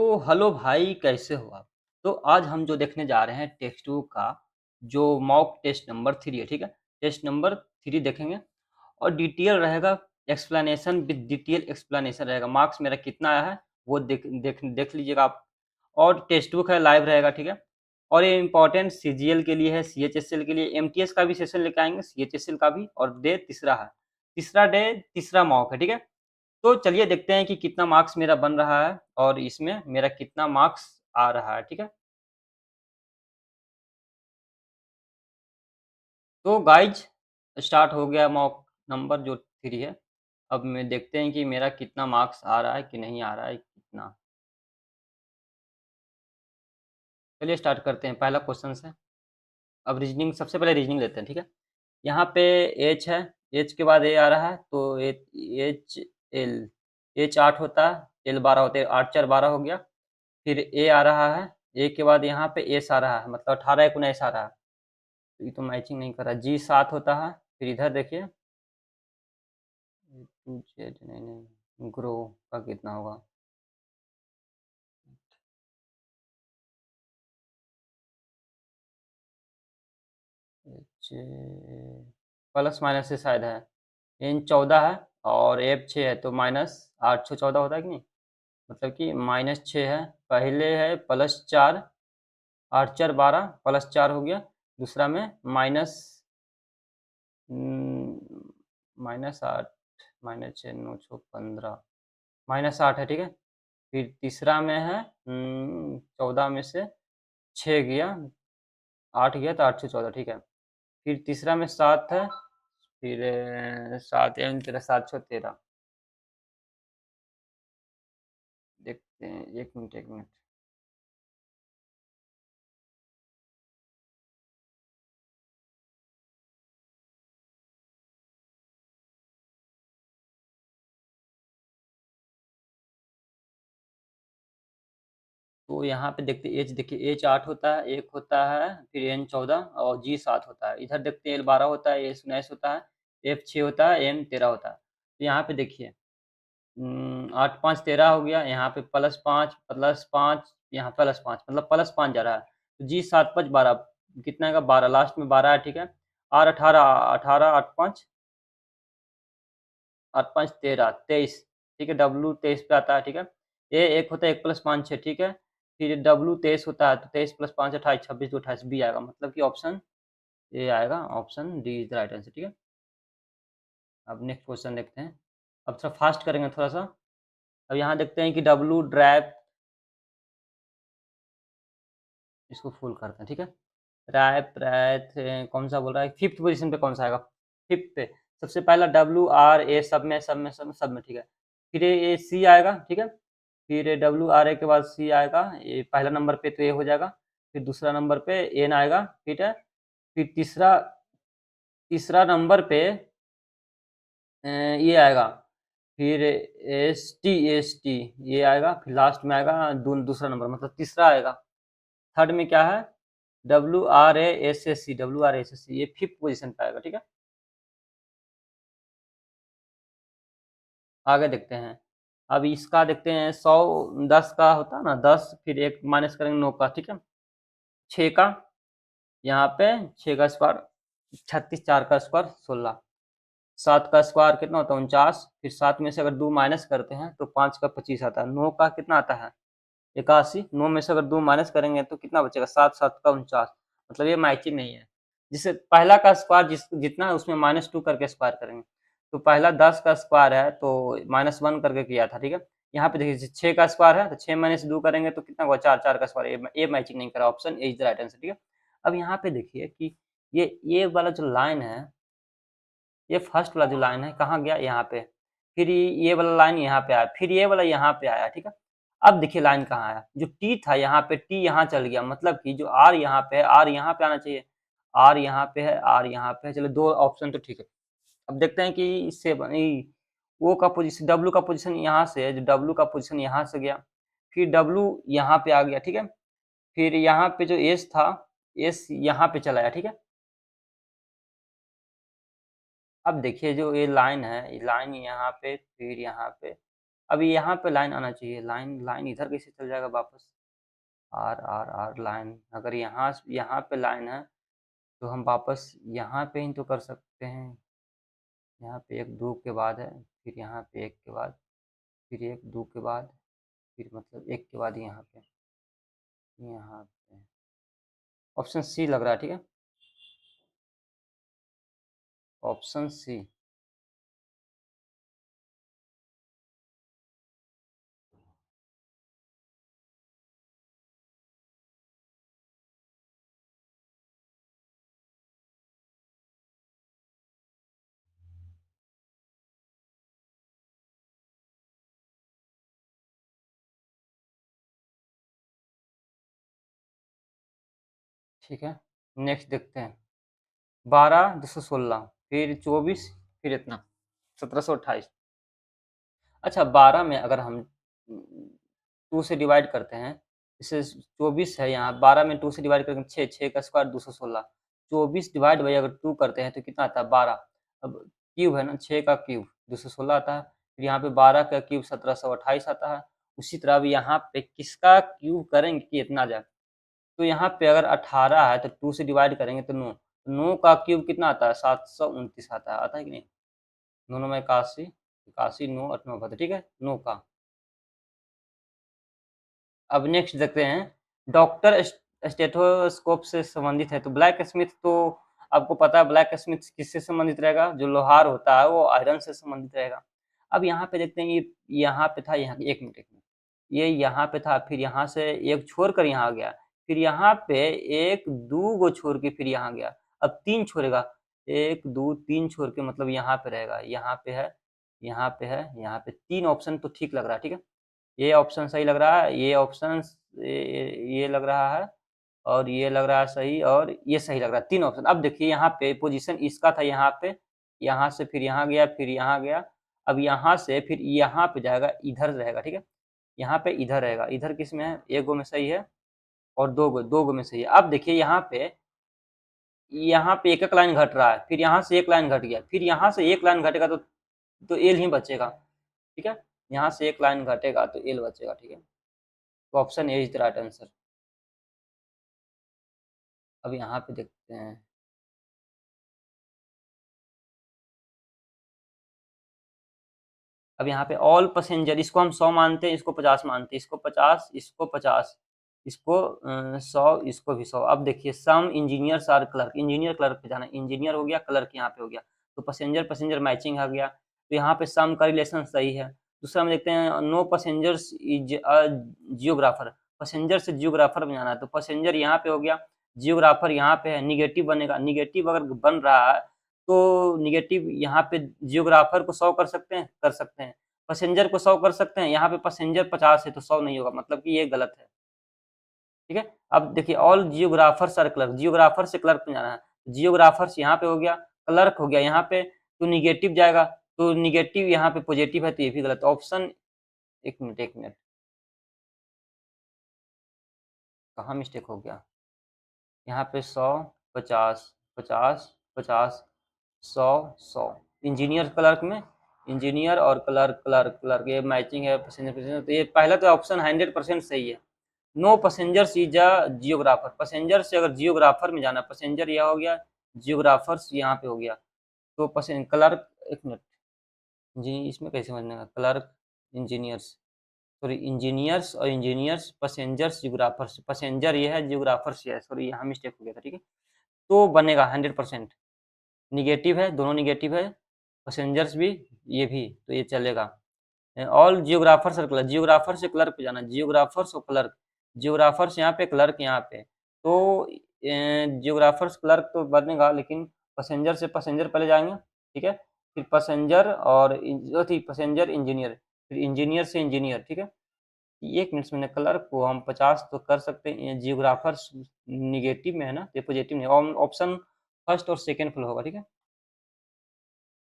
Hello भाई, कैसे हो आप? तो आज हम जो देखने जा रहे हैं टेक्स्ट बुक का जो मॉक टेस्ट नंबर 3 है, ठीक है? टेस्ट नंबर 3 देखेंगे और डिटेल रहेगा, एक्सप्लेनेशन विद डिटेल एक्सप्लेनेशन रहेगा। मार्क्स मेरा कितना आया है वो देख लीजिएगा आप। और टेक्स्ट बुक है, लाइव रहेगा, ठीक है? और ये इम्पोर्टेंट सीजीएल के लिए है, सीएचएसएल के लिए, एमटीएस का भी सेशन लेके आएंगे, सीएचएसएल का भी। और डे तीसरा है, तीसरा डे तीसरा मॉक है, ठीक है? तो चलिए देखते हैं कि कितना मार्क्स मेरा बन रहा है और इसमें मेरा कितना मार्क्स आ रहा है, ठीक है? तो गाइज स्टार्ट हो गया मॉक नंबर जो 3 है। अब मैं देखते हैं कि मेरा कितना मार्क्स आ रहा है कि नहीं आ रहा है, कितना। चलिए स्टार्ट करते हैं पहला क्वेश्चन से। अब रीजनिंग, सबसे पहले रीजनिंग लेते हैं, ठीक है? यहाँ पे एच है, एच के बाद ए आ रहा है, तो एच एल, एच 8 होता है, एल 12 होते हैं, 8 4 12 हो गया। फिर ए आ रहा है, ए के बाद यहाँ पे एस आ रहा है, मतलब 18 19 आ रहा है। तो ये तो मैचिंग नहीं कर रहा। जी 7 होता है। फिर इधर देखिए, टू जेड, नहीं नहीं, ग्रो का कितना होगा? एच प्लस माइनस से शायद है। एन 14 है और एफ 6 है, तो माइनस 8 6 14 होता है कि नहीं? मतलब कि माइनस 6 है। पहले है प्लस 4, 8 4 12, प्लस 4 हो गया। दूसरा में माइनस माइनस 8, माइनस 6 9 6 15, माइनस 8 है, ठीक है? फिर तीसरा में है 14 में से 6 गया, 8 गया, तो 8 से 14, ठीक है? फिर तीसरा में 7 है। फिर 7 एवं तेरह, 7 छः 13। देखते हैं, एक मिनट एक मिनट। तो यहाँ पे देखते एच, देखिए एच 8 होता है, एक होता है, फिर एन 14 और जी 7 होता है। इधर देखते हैं एल 12 होता है, एस 19 होता है, एफ 6 होता है, एम 13 होता है। तो यहाँ पे देखिए 8 5 13 हो गया, यहाँ पे प्लस 5, यहाँ प्लस 5, मतलब प्लस 5 जा रहा है। तो जी 7 5 12, कितना आएगा? 12, लास्ट में 12 है, ठीक है? आर 18, 18 8 5, 8 5 13 23, ठीक है? डब्लू 23 पे आता है, ठीक है? ए एक होता है, 1 प्लस 5 6, ठीक है? फिर डब्लू 23 होता है, तो 23 प्लस 5 28, 26 तो 28 बी आएगा, मतलब कि ऑप्शन ए आएगा, option D is the right answer, ठीक है? अब नेक्स्ट क्वेश्चन देखते हैं। अब थोड़ा फास्ट करेंगे थोड़ा सा। अब यहाँ देखते हैं कि डब्लू ड्रैप, इसको फुल करते हैं, ठीक है? रैप रैथ, कौन सा बोल रहा है? फिफ्थ पोजीशन पे कौन सा आएगा? फिफ्थ पे सबसे पहला डब्लू आर ए, सब में, ठीक है? फिर ए सी आएगा, ठीक है? फिर डब्लू आर ए के बाद सी आएगा, ये पहला नंबर पे तो ए हो जाएगा। फिर दूसरा नंबर पे एन आएगा, ठीक है? फिर तीसरा तीसरा नंबर पे ये आएगा। फिर एस टी ये आएगा। फिर लास्ट में आएगा दूसरा नंबर, मतलब तीसरा आएगा। थर्ड में क्या है? W R A S S C, ये फिफ्थ पोजीशन पे आएगा, ठीक है? आगे देखते हैं। अब इसका देखते हैं, 100 10 का होता है ना, 10 फिर एक माइनस करेंगे 9 का, ठीक है? 6 का, यहाँ पे 6 का स्क्वायर 36, 4 का स्क्वायर 16, 7 का स्क्वायर कितना होता है? 49। फिर 7 में से अगर 2 माइनस करते हैं तो 5 का 25 आता है। 9 का कितना आता है? 81। 9 में से अगर 2 माइनस करेंगे तो कितना बचेगा? 7 7 का 49। मतलब ये मैचिंग नहीं है। जिससे पहला का स्क्वायर जितना है उसमें -2 करके स्क्वायर करेंगे। तो पहला 10 का स्क्वायर है तो -1 करके किया था, ठीक है? यहाँ पे देखिए 6 का स्क्वायर है तो 6 माइनस 2 करेंगे तो कितना होगा? 4 4 का स्क्वायर। ये मैचिंग नहीं करा, option A is the right answer, ठीक है? अब यहाँ पे देखिए कि ये वाला जो लाइन है, ये फर्स्ट वाला जो लाइन है कहाँ गया? यहाँ पे। फिर ये वाला लाइन यहाँ पे आया, फिर ये वाला यहाँ पे आया, ठीक है? अब देखिए लाइन कहाँ आया? जो टी था यहाँ पे, टी यहाँ चल गया, मतलब कि जो आर यहाँ पे है, आर यहाँ पे आना चाहिए। आर यहाँ पे है, आर यहाँ पे है। चलो दो ऑप्शन तो ठीक है। अब देखते हैं कि इससे ओ का पोजीशन, डब्ल्यू का पोजीशन यहाँ से है, जो डब्ल्यू का पोजीशन यहाँ से गया, फिर डब्ल्यू यहाँ पे आ गया, ठीक है? फिर यहाँ पे जो एस था, एस यहाँ पे चला आया, ठीक है? अब देखिए जो ये लाइन है, ये लाइन यहाँ पे, फिर यहाँ पे, अभी यहाँ पे लाइन आना चाहिए, लाइन लाइन इधर कैसे चल जाएगा वापस, आर आर आर लाइन, अगर यहाँ पे लाइन है तो हम वापस यहाँ पे ही तो कर सकते हैं। यहाँ पे एक दो के बाद है, फिर यहाँ पे एक के बाद, फिर एक दो के बाद, फिर मतलब एक के बाद यहाँ पे ऑप्शन सी लग रहा है, ठीक है, ऑप्शन सी। ठीक है, नेक्स्ट देखते हैं, 12 216, फिर 24, फिर इतना 1728। अच्छा, 12 में अगर हम 2 से डिवाइड करते हैं, जैसे 24 है यहाँ, 12 में 2 से डिवाइड करेंगे 6, 6 का स्क्वायर 216, 24 डिवाइड बाई अगर 2 करते हैं तो कितना आता है 12। अब क्यूब है ना, 6 का क्यूब 216 आता है, फिर यहाँ पे 12 का क्यूब 1728 आता है। उसी तरह अब यहाँ पे किसका क्यूब करेंगे कि इतना आ जाए, तो यहाँ पे अगर 18 है तो 2 से डिवाइड करेंगे तो 9, 9 का क्यूब कितना आता है 729 आता है कि नहीं, 9 9 81, 81 9 8 9 ठीक है, 9 का। अब नेक्स्ट देखते हैं, डॉक्टर स्टेथोस्कोप से संबंधित है, तो ब्लैक स्मिथ तो आपको पता है, ब्लैक स्मिथ किससे संबंधित रहेगा, जो लोहार होता है वो आयरन से संबंधित रहेगा। अब यहाँ पे देखते हैं, ये यहाँ पे था, यहाँ एक मिनट, ये यहाँ पे था, फिर यहाँ से एक छोड़ कर यहाँ आ गया, फिर यहाँ पे एक दो गो छोड़ के फिर यहाँ गया, अब 3 छोड़ेगा, 1 2 3 छोड़ के, मतलब यहाँ पे रहेगा, यहाँ पे है, यहाँ पे है, यहाँ पे 3 ऑप्शन तो ठीक लग रहा है, ठीक है, ये ऑप्शन सही लग रहा है, ये ऑप्शन ये लग रहा है, और ये लग रहा है सही, और ये सही लग रहा है, 3 ऑप्शन। अब देखिए यहाँ पे पोजीशन इसका था, यहाँ पे, यहाँ से फिर यहाँ गया, फिर यहाँ गया, अब यहाँ से फिर यहाँ पे जाएगा, इधर रहेगा, ठीक है, यहाँ पे इधर रहेगा, इधर किस में है, एक गो में सही है, और दो गो में सही है। अब देखिए यहाँ पे एक एक लाइन घट रहा है, फिर यहाँ से एक लाइन घट गया, फिर यहाँ से एक लाइन घटेगा तो एल ही बचेगा, ठीक है, यहाँ से एक लाइन घटेगा तो एल बचेगा, ठीक है, तो option A is the right answer. अब यहाँ पे देखते हैं, अब यहाँ पे ऑल पैसेंजर, इसको हम 100 मानते हैं, इसको 50 मानते हैं, इसको 50, इसको 50, इसको 100, इसको भी 100। अब देखिए, सम engineers are clerk, engineer clerk पे जाना, इंजीनियर हो गया, क्लर्क यहाँ पे हो गया, तो पैसेंजर पैसेंजर मैचिंग आ गया, तो यहाँ पे सम का रिलेशन सही है। दूसरा हम देखते हैं, no passengers is a geographer, passenger से जियोग्राफर में जाना है, तो पैसेंजर यहाँ पे हो गया, जियोग्राफर यहाँ पे है, निगेटिव बनेगा, निगेटिव अगर बन रहा है तो निगेटिव यहाँ पे जियोग्राफर को 100 कर सकते हैं, कर सकते हैं, पैसेंजर को 100 कर सकते हैं, यहाँ पे पैसेंजर 50 है तो 100 नहीं होगा, मतलब कि ये गलत है, ठीक है। अब देखिए, all geographers are clerk, geographer से क्लर्क में जाना है, जियोग्राफर्स यहाँ पे हो गया, क्लर्क हो गया यहाँ पे, तो निगेटिव जाएगा, तो निगेटिव यहाँ पे पॉजिटिव है, तो ये भी गलत ऑप्शन। एक मिनट, कहाँ मिस्टेक हो गया, यहाँ पे 100 50 50 50 100 100, इंजीनियर क्लर्क में, इंजीनियर और क्लर्क क्लर्क क्लर्क, ये मैचिंग है, पैसेंजर पैसेंजर, तो ये पहला तो ऑप्शन 100% सही है। No passengers is a geographer, passenger से अगर जियोग्राफर में जाना, पैसेंजर यह हो गया, जियोग्राफर्स यहाँ पे हो गया, तो पैसेंजर क्लर्क, एक मिनट जी, इसमें कैसे समझने का, क्लर्क इंजीनियर्स, सॉरी इंजीनियर्स और इंजीनियर्स, पैसेंजर्स जियोग्राफर्स, पैसेंजर ये है, जियोग्राफर्स ये है, सॉरी यहाँ मिस्टेक हो गया था, ठीक है, तो बनेगा 100%, निगेटिव है, दोनों निगेटिव है, पैसेंजर्स भी, ये भी, तो ये चलेगा। ऑल जियोग्राफर सर्कल, जियोग्राफर से क्लर्क पे जाना, जियोग्राफर्स और क्लर्क, जियोग्राफर्स यहाँ पे, क्लर्क यहाँ पे, तो जियोग्राफर्स क्लर्क तो बनेगा, लेकिन पैसेंजर से पैसेंजर पहले जाएंगे, ठीक है, फिर पैसेंजर और पैसेंजर इंजीनियर, फिर इंजीनियर से इंजीनियर, ठीक है, एक मिनट में, क्लर्क को हम 50 तो कर सकते हैं, जियोग्राफर्स निगेटिव में है ना, ये पॉजिटिव में, ऑप्शन फर्स्ट और सेकंड फ्लो होगा, ठीक है,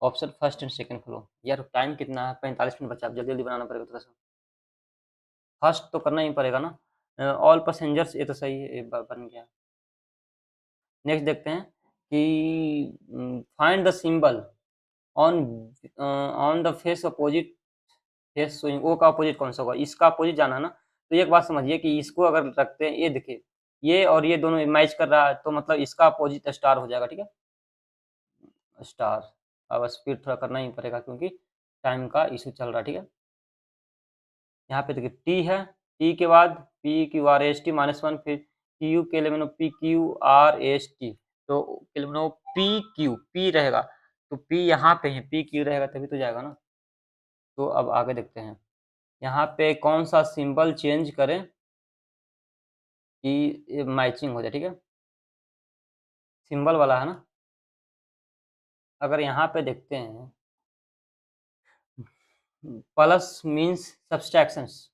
option first and second flow. यार टाइम कितना है, 45 मिनट बचा, अब जल्दी जल्दी बनाना पड़ेगा थोड़ा सा, फर्स्ट तो करना ही पड़ेगा ना, ऑल पैसेंजर्स, ये तो सही है, ये बन गया। नेक्स्ट देखते हैं कि find the symbol on on the face opposite face swing, O का अपोजिट कौन सा होगा, इसका अपोजिट जाना है ना। तो एक बात समझिए कि इसको अगर रखते हैं, ये देखिए ये और ये दोनों मैच कर रहा है, तो मतलब इसका अपोजिट स्टार हो जाएगा, ठीक है, स्टार। अब स्पीड थोड़ा करना ही पड़ेगा क्योंकि टाइम का इशू चल रहा है, ठीक है। यहाँ पे देखिए टी है, टी के बाद P Q R S T -1, फिर क्यू के लिए मैंने P Q R S T, तो पी क्यू, पी रहेगा तो पी यहाँ पे है, पी क्यू रहेगा तभी तो जाएगा ना। तो अब आगे देखते हैं, यहाँ पे कौन सा सिंबल चेंज करें कि मैचिंग हो जाए, ठीक है, सिंबल वाला है ना। अगर यहाँ पे देखते हैं, प्लस मीन्स सब्सट्रैक्शंस,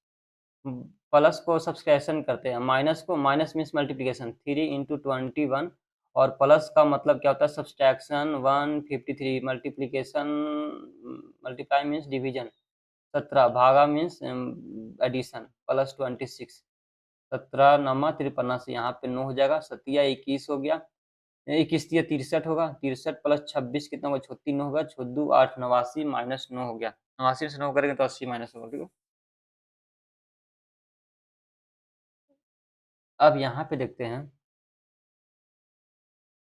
प्लस को सब्सट्रैक्शन करते हैं, माइनस को, माइनस मीन्स मल्टीप्लिकेशन, 3 × 21, और प्लस का मतलब क्या होता है subtraction, 153, multiplication, multiply means division, 17 भागा मीन्स एडिशन, +26, 17 नमा 53 से यहाँ पे 9 हो जाएगा, 7 21 हो गया, 21 63 होगा, 63 + 26 कितना होगा, 36 होगा, 14 8 89 -9 हो गया, 89 से 9 करेंगे तो 80 माइनस होगा, ठीक है। अब यहाँ पे देखते हैं,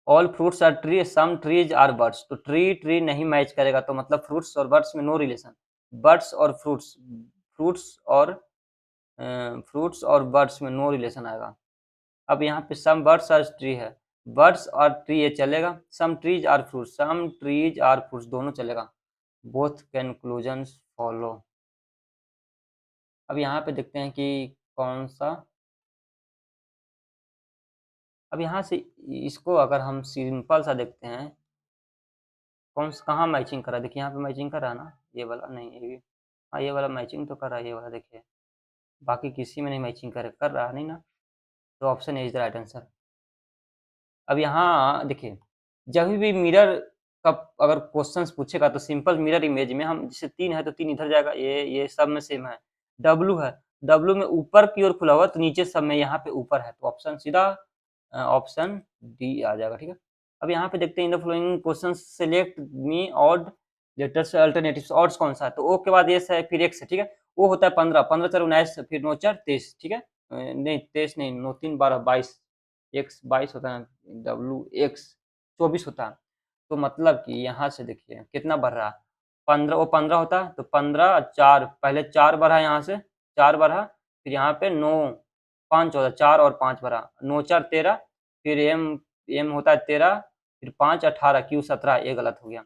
all fruits are tree, some trees are birds, तो ट्री ट्री नहीं मैच करेगा, तो मतलब फ्रूट्स और बर्ड्स में नो रिलेशन, बर्ड्स और फ्रूट्स, फ्रूट्स और फ्रूट्स और बर्ड्स में नो रिलेशन आएगा। अब यहाँ पे सम बर्ड्स आर ट्री है, बर्ड्स और ट्री ये चलेगा, some trees are fruits, some trees are fruits दोनों चलेगा, बोथ कंक्लूजन्स फॉलो। अब यहाँ पे देखते हैं कि कौन सा, अब यहाँ से इसको अगर हम सिंपल सा देखते हैं, कौन सा कहाँ मैचिंग कर रहा है, देखिए यहाँ पे मैचिंग कर रहा है ना, ये वाला नहीं, ये भी, हाँ ये वाला मैचिंग तो कर रहा है, ये वाला देखिए, बाकी किसी में नहीं मैचिंग कर रहा नहीं ना, तो option A is the right answer. अब यहाँ देखिए, जब भी मिरर का अगर क्वेश्चन पूछेगा तो सिंपल मिरर इमेज में हम, जैसे 3 है तो 3 इधर जाएगा, ये सब में सेम है, डब्लू है, डब्लू में ऊपर की ओर खुला हुआ तो नीचे सब में यहाँ पे ऊपर है, तो ऑप्शन सीधा ऑप्शन डी आ जाएगा, ठीक है। अब यहाँ पे देखते हैं, in the flowing question select me odd letters alternatives, odds कौन सा है, तो ओ के बाद एस है, फिर एक्स है, ठीक है, ओ होता है 15, 15 4 19, फिर 9 4 23, ठीक है, नहीं 23 नहीं, 9 3 12 22, एक्स 22 होता है, डब्लू एक्स 24 होता है, तो मतलब कि यहाँ से देखिए कितना बढ़ रहा है, 15, वो 15 होता है तो 15 4, पहले 4 बढ़ा यहाँ से, 4 बढ़ा, फिर यहाँ पे 9 5 14, 4 और 5 बढ़ा, 9 4 13, फिर एम, एम होता है 13, फिर 5 18, क्यू 17, ये गलत हो गया,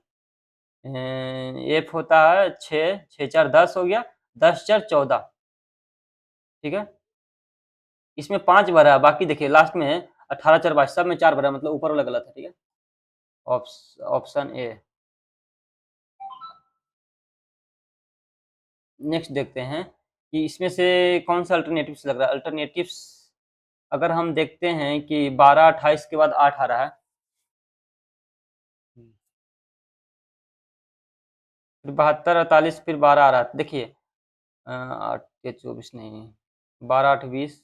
एफ होता है 6 6 4 10 हो गया, 10 4 14, ठीक है, इसमें 5 भरा, बाकी देखिए लास्ट में 18 4 22, सब में 4 भरा, मतलब ऊपर वाला गलत है, ठीक है, ऑप्शन ए। नेक्स्ट देखते हैं कि इसमें से कौन सा अल्टरनेटिव्स लग रहा है, अल्टरनेटिव्स अगर हम देखते हैं कि 12 28 के बाद 8 आ रहा है, फिर 72 48, फिर 12 आ रहा है, देखिए 8 के 24 नहीं, 12 8 20,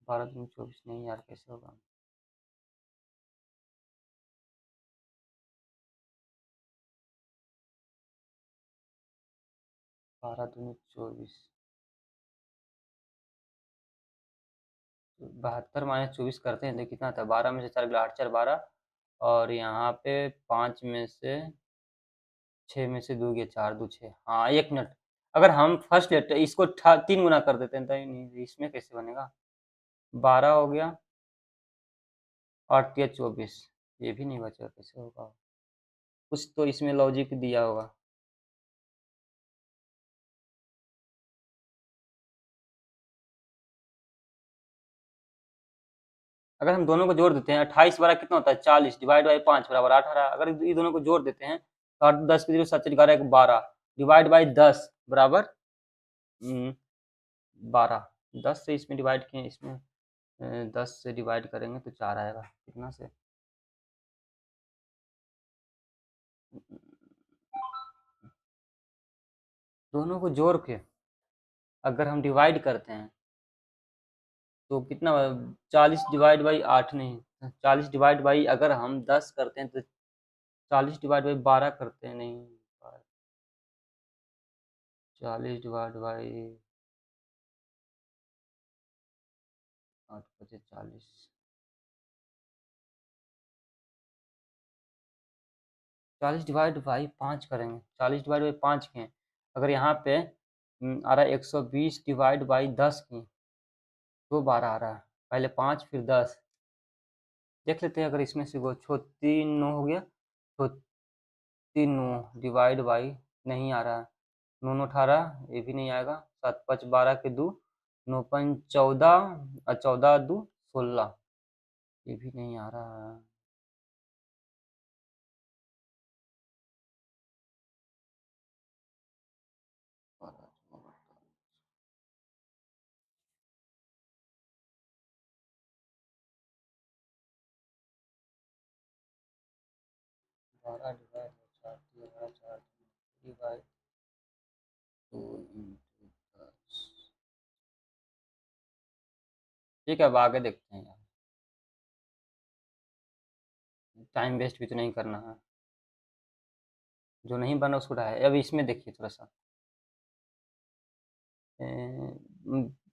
12 दूनी 24 नहीं यार, कैसे होगा, 12 दूनी 24, 72 - 24 करते हैं, देखिए कितना था, 12 में से 4 गया 8 4 12, और यहाँ पे 5 में से 6 में से 2 गया 4 2 6, हाँ 1 मिनट, अगर हम फर्स्ट लेटर इसको 3 गुना कर देते हैं तो नहीं, इसमें कैसे बनेगा, 12 हो गया 8 या 24, ये भी नहीं बचा, कैसे होगा, कुछ तो इसमें लॉजिक दिया होगा। अगर हम दोनों को जोड़ देते हैं, 28 बारह कितना होता है 40, डिवाइड बाई 5 बराबर 18, अगर ये दोनों को जोड़ देते हैं तो 8 10 के 0 7 11 12, डिवाइड बाई 10 बराबर 12, 10 से इसमें डिवाइड किए, इसमें 10 से डिवाइड करेंगे तो 4 आएगा, कितना से, दोनों को जोड़ के अगर हम डिवाइड करते हैं तो कितना, 40 डिवाइड बाई 8 नहीं, 40 डिवाइड बाई अगर हम 10 करते हैं तो 40 डिवाइड बाई 12 करते हैं, नहीं 40 डिवाइड बाई 8 × 40, 40 डिवाइड बाई 5 करेंगे, 40 डिवाइड बाई 5 की अगर यहाँ पे आ रहा है 120 डिवाइड बाई 10 की तो 12 आ रहा है, पहले 5 फिर 10 देख लेते हैं। अगर इसमें से वो 3 9 हो गया तो 3 9 डिवाइड बाई नहीं आ रहा है, 9 9 18 ये भी नहीं आएगा, 7 5 12 के 2 9 5 14 और 14 2 16 ये भी नहीं आ रहा है। बारह डिवाइड बाई 4 4 डिवाइड 2 इंटू 10। ठीक है, अब आगे देखते हैं यार, टाइम वेस्ट भी तो नहीं करना है, जो नहीं बना उसको उठाया। अब इसमें देखिए थोड़ा सा,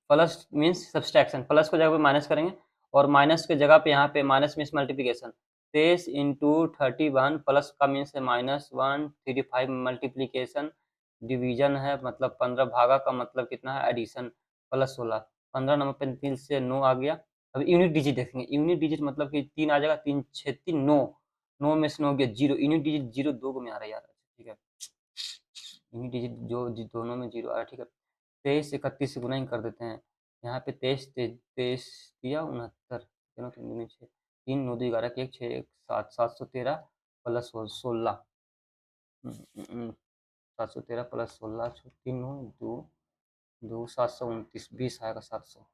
प्लस मीन्स सब्सट्रैक्शन, प्लस को जगह पे माइनस करेंगे और माइनस के जगह पे यहाँ पे minus means multiplication, 23 into 31 plus का मीन्स है -1 35 मल्टीप्लीकेशन, डिवीजन है मतलब 15, भागा का मतलब कितना है एडिशन, प्लस 16 15 नंबर पे 3 से 9 आ गया। अब यूनिट डिजिट देखेंगे, यूनिट डिजिट मतलब कि 3 आ जाएगा, 3 6 3 9, 9 में से 9 गया 0, यूनिट डिजिट 0 2 में आ रहा है यार, ठीक है, यूनिट डिजिट जो दोनों में 0 आ रहा है, ठीक है। 23 31 से गुना ही कर देते हैं, यहाँ पे 23 23 दिया 69, दोनों 3 में 6 3 9 2 11 के 1 6 1 7 713 प्लस 16 713 प्लस 16 3 9 2 2 729 20 आएगा 700।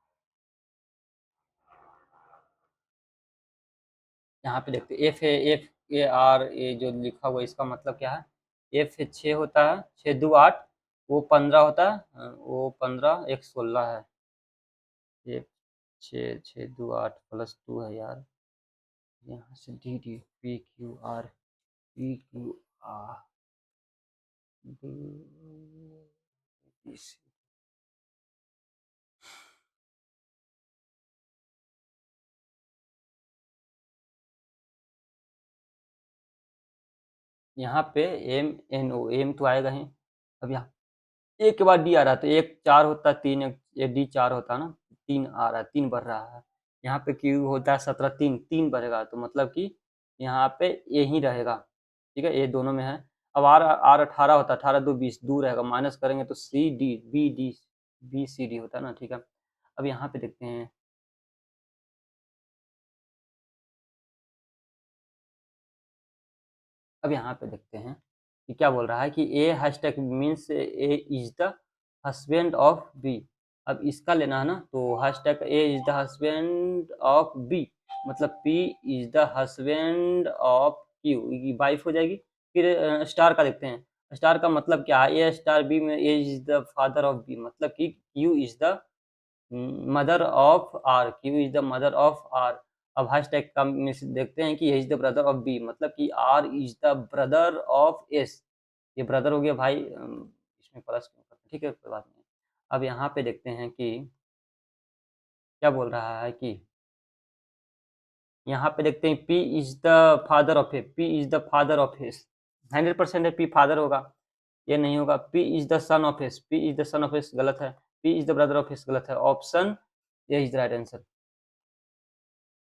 यहाँ पे देखते एफ है, एफ ए आर ए जो लिखा हुआ है इसका मतलब क्या है, एफ 6 होता है, 6 2 8, वो 15 होता है, वो 15 1 16 है, ये 6 6 2 8 प्लस 2 है यार, यहाँ से D D P Q R P Q R यहाँ पे एम एन ओ, एम तो आएगा ही। अब यहाँ एक के बाद डी आ रहा है तो एक 4 होता है, 3 एक डी 4 होता है ना, 3 आ रहा है, 3 बढ़ रहा है। यहाँ पे क्यू होता है 17 3 3 बढ़ेगा, तो मतलब कि यहाँ पे ये ही रहेगा, ठीक है, ये दोनों में है। अब आर आर 18 होता है, 18 2 20 दूर रहेगा, माइनस करेंगे तो C D B D B C D होता है ना, ठीक है। अब यहाँ पे देखते हैं, अब यहाँ पे देखते हैं कि क्या बोल रहा है कि A hashtag means A is the husband of B. अब इसका लेना है ना, तो hashtag A is the husband of B मतलब P is the husband of Q, wife हो जाएगी। फिर स्टार का देखते हैं, स्टार का मतलब क्या है, ए स्टार बी में A is the father of B मतलब कि Q is the mother of R, Q is the mother of R. अब हैशटैग का में से देखते हैं कि is the brother of B मतलब कि R is the brother of S, ये ब्रदर हो गया भाई, इसमें प्लस क्यों करते हैं? ठीक है कोई बात नहीं। अब यहाँ पे देखते हैं कि क्या बोल रहा है कि यहाँ पे देखते हैं P is the father of A, P is the father of S, 100% है पी फादर होगा, ये नहीं होगा। P is the son of S, P is the son of S गलत है, P is the brother of S गलत है, option ये is the right answer.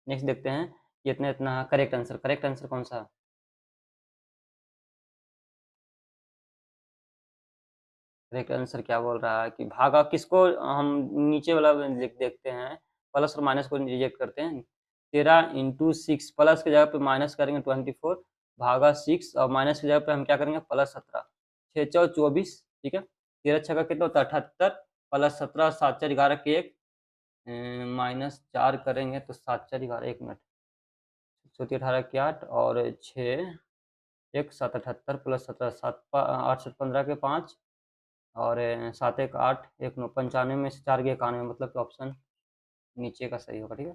Next देखते हैं कि इतना इतना करेक्ट आंसर, करेक्ट आंसर कौन सा है, करेक्ट आंसर क्या बोल रहा है कि भागा किसको, हम नीचे वाला लिख देखते हैं, प्लस और माइनस को रिजेक्ट करते हैं। 13 इंटू 6 प्लस की जगह पे माइनस करेंगे 24 भागा 6 और माइनस की जगह पे हम क्या करेंगे प्लस 17, 6 4 24, ठीक है। 13 6 का कितना होता है 78 प्लस 17 7 4 11 के 1 -4 करेंगे तो 7 4 11 1 मिनट 18 के 8 और 6 1 7 78 प्लस 17 7 8 7 15 के 5 और 7 1 8 1 9 95 में से 4 के 91 मतलब कि ऑप्शन नीचे का सही होगा, ठीक है।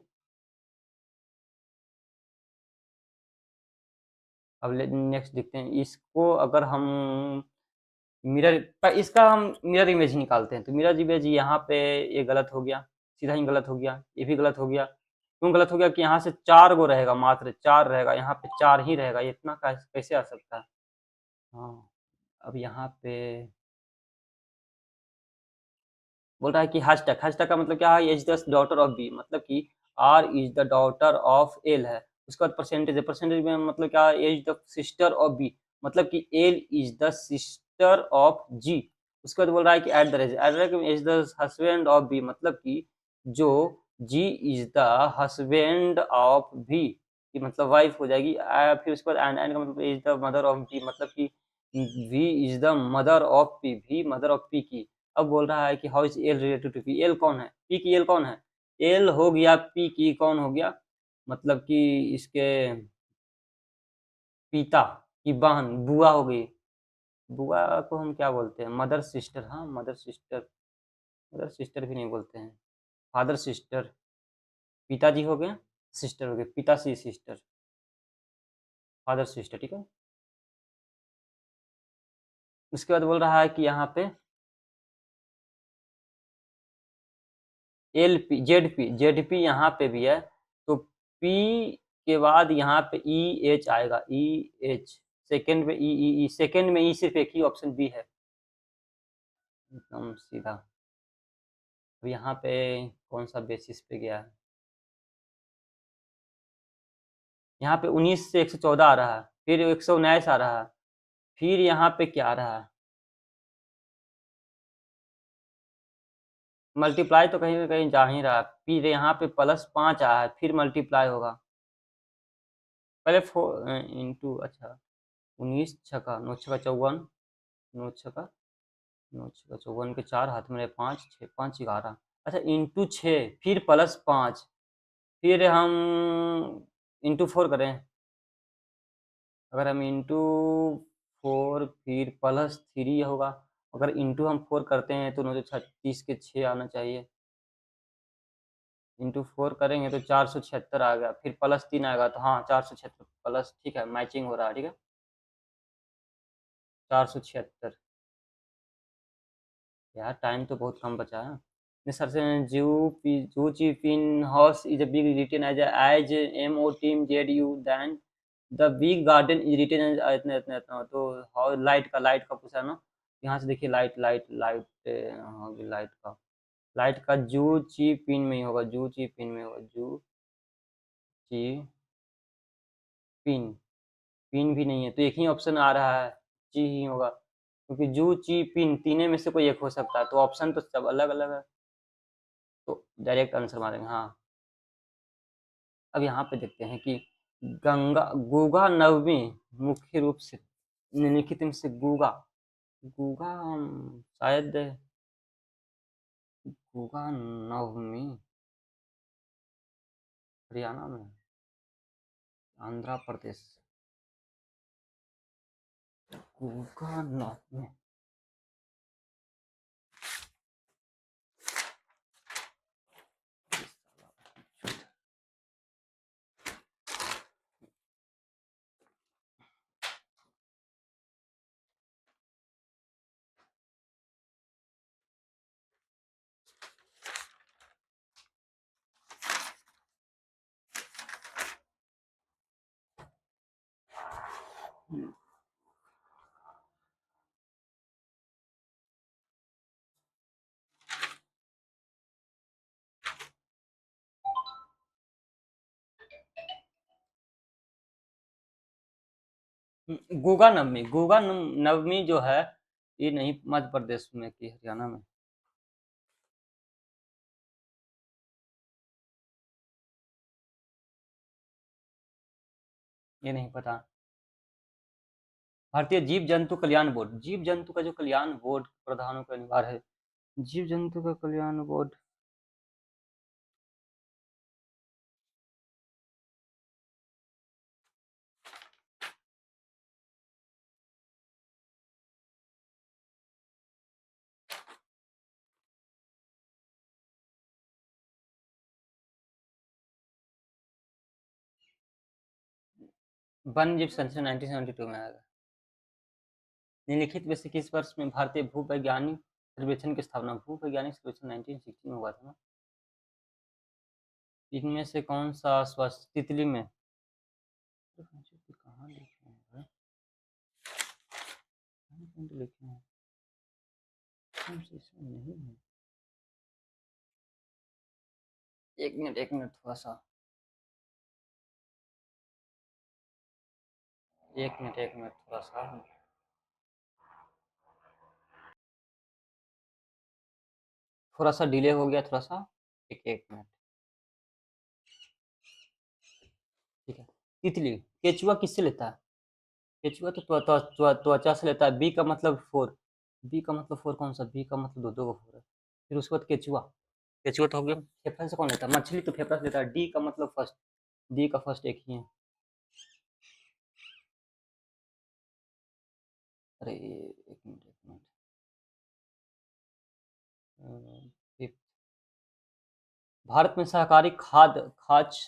अब नेक्स्ट देखते हैं इसको, अगर हम मिरर पर इसका हम मिरर इमेज निकालते हैं, तो मिरर इमेज यहाँ पे ये गलत हो गया, सीधा ही गलत हो गया, ये भी गलत हो गया। क्यों गलत हो गया कि यहाँ से 4 गो रहेगा, मात्र 4 रहेगा, यहाँ पे 4 ही रहेगा, ये इतना कैसे आ सकता है। हाँ, अब यहाँ पे बोल रहा है कि हैशटैग, हैशटैग का मतलब क्या है, is the daughter of B, मतलब कि R is the daughter of L है। उसके बाद परसेंटेज है, परसेंटेज में मतलब क्या है, is the sister of B, मतलब कि L is the sister of G. उसके बाद बोल रहा है कि at the rate, at the rate is the husband of B, मतलब कि जो G is the husband of B, कि मतलब वाइफ हो जाएगी। फिर उसके बाद एंड का मतलब is the mother of B, मतलब कि V is the mother of P, B mother of P की। अब बोल रहा है कि how is L related to P, L कौन है, पी की एल कौन है, एल हो गया पी की कौन हो गया, मतलब कि इसके पिता की बहन, बुआ हो गई। बुआ को हम क्या बोलते हैं, मदर सिस्टर, हाँ मदर सिस्टर, मदर सिस्टर भी नहीं बोलते हैं, फादर सिस्टर। पिताजी हो गए, सिस्टर हो गए, पिता सी सिस्टर, फादर सिस्टर, ठीक है। उसके बाद बोल रहा है कि यहाँ पे एल पी, जेड पी यहाँ पे भी है, तो पी के बाद यहाँ पे ई एच आएगा, ई एच, सेकेंड में ई ई ई, सेकेंड में ई सिर्फ एक ही ऑप्शन बी है, एकदम सीधा। अब यहाँ पे कौन सा बेसिस पे गया है, यहाँ पे 19 से 114 आ रहा है, फिर 119 आ रहा है, फिर यहाँ पे क्या आ रहा है, मल्टीप्लाई तो कहीं ना कहीं जा ही रहा है, फिर यहाँ पे +5 आया है, फिर मल्टीप्लाई होगा, पहले 4 इंटू, अच्छा 19 छका 9 छका 54, 9 छका 9 छका 54 के 4 हाथ में 5 6 5 11, अच्छा इंटू 6 फिर +5, फिर हम इंटू 4 करें, अगर हम इंटू 4 फिर +3 होगा, अगर इंटू हम 4 करते हैं तो 936 के 6 आना चाहिए, इंटू 4 करेंगे तो 476 आ गया, फिर +3 आएगा, तो हाँ 476 प्लस, ठीक है मैचिंग हो रहा है, ठीक है 476। यार टाइम तो बहुत कम बचा है। सर से जू ची पिन house is a big written as M O team Z U then the big garden is written as इतना इतना इतना, तो हाउ लाइट का पूछा ना, यहाँ से देखिए लाइट होगी, लाइट का जू ची पिन में ही होगा, जू ची पिन में होगा, जू ची पिन, पिन भी नहीं है, तो एक ही ऑप्शन आ रहा है, ची ही होगा, क्योंकि जू ची पिन तीनों में से कोई एक हो सकता है, तो ऑप्शन तो सब अलग अलग है, तो डायरेक्ट आंसर मारेंगे हाँ। अब यहाँ पे देखते हैं कि गुगा नवमी मुख्य रूप से निम्नलिखित में से गुगा, गुगा शायद गुगा नवमी हरियाणा में, आंध्र प्रदेश, गुगा नवमी, गुगा नवमी जो है, ये नहीं मध्य प्रदेश में की, हरियाणा में। ये नहीं पता। भारतीय जीव जंतु कल्याण बोर्ड, जीव जंतु का जो कल्याण बोर्ड प्रधानों का अनिवार्य है, जीव जंतु का कल्याण बोर्ड, वन जीव संरक्षण 1972 में आएगा। निम्नलिखित में से किस वर्ष में भारतीय भूवैज्ञानिक सर्वेक्षण की स्थापना? भूवैज्ञानिक सर्वेक्षण 1960 में हुआ था ना। इनमें से कौन सा स्वस्थ तितली में कहाँ लिखे हैं? लिखे हैं इसमें नहीं है। एक मिनट थोड़ा सा, एक मिनट थोड़ा सा, थोड़ा सा डिले हो गया, थोड़ा सा, एक मिनट। ठीक है, तितली केचुआ किससे लेता है? केचुआ तो त्वचा से लेता है। बी का मतलब फोर, बी का मतलब फोर कौन सा? बी का मतलब दो का फोर है। फिर उसके बाद केचुआ, केचुआ तो हो गया। फेफड़े से कौन लेता है? मछली तो फेफड़ा से लेता है। डी का मतलब फर्स्ट, डी का फर्स्ट एक ही है। अरे एक मिनट फिफ्थ, भारत में सहकारी खाद्य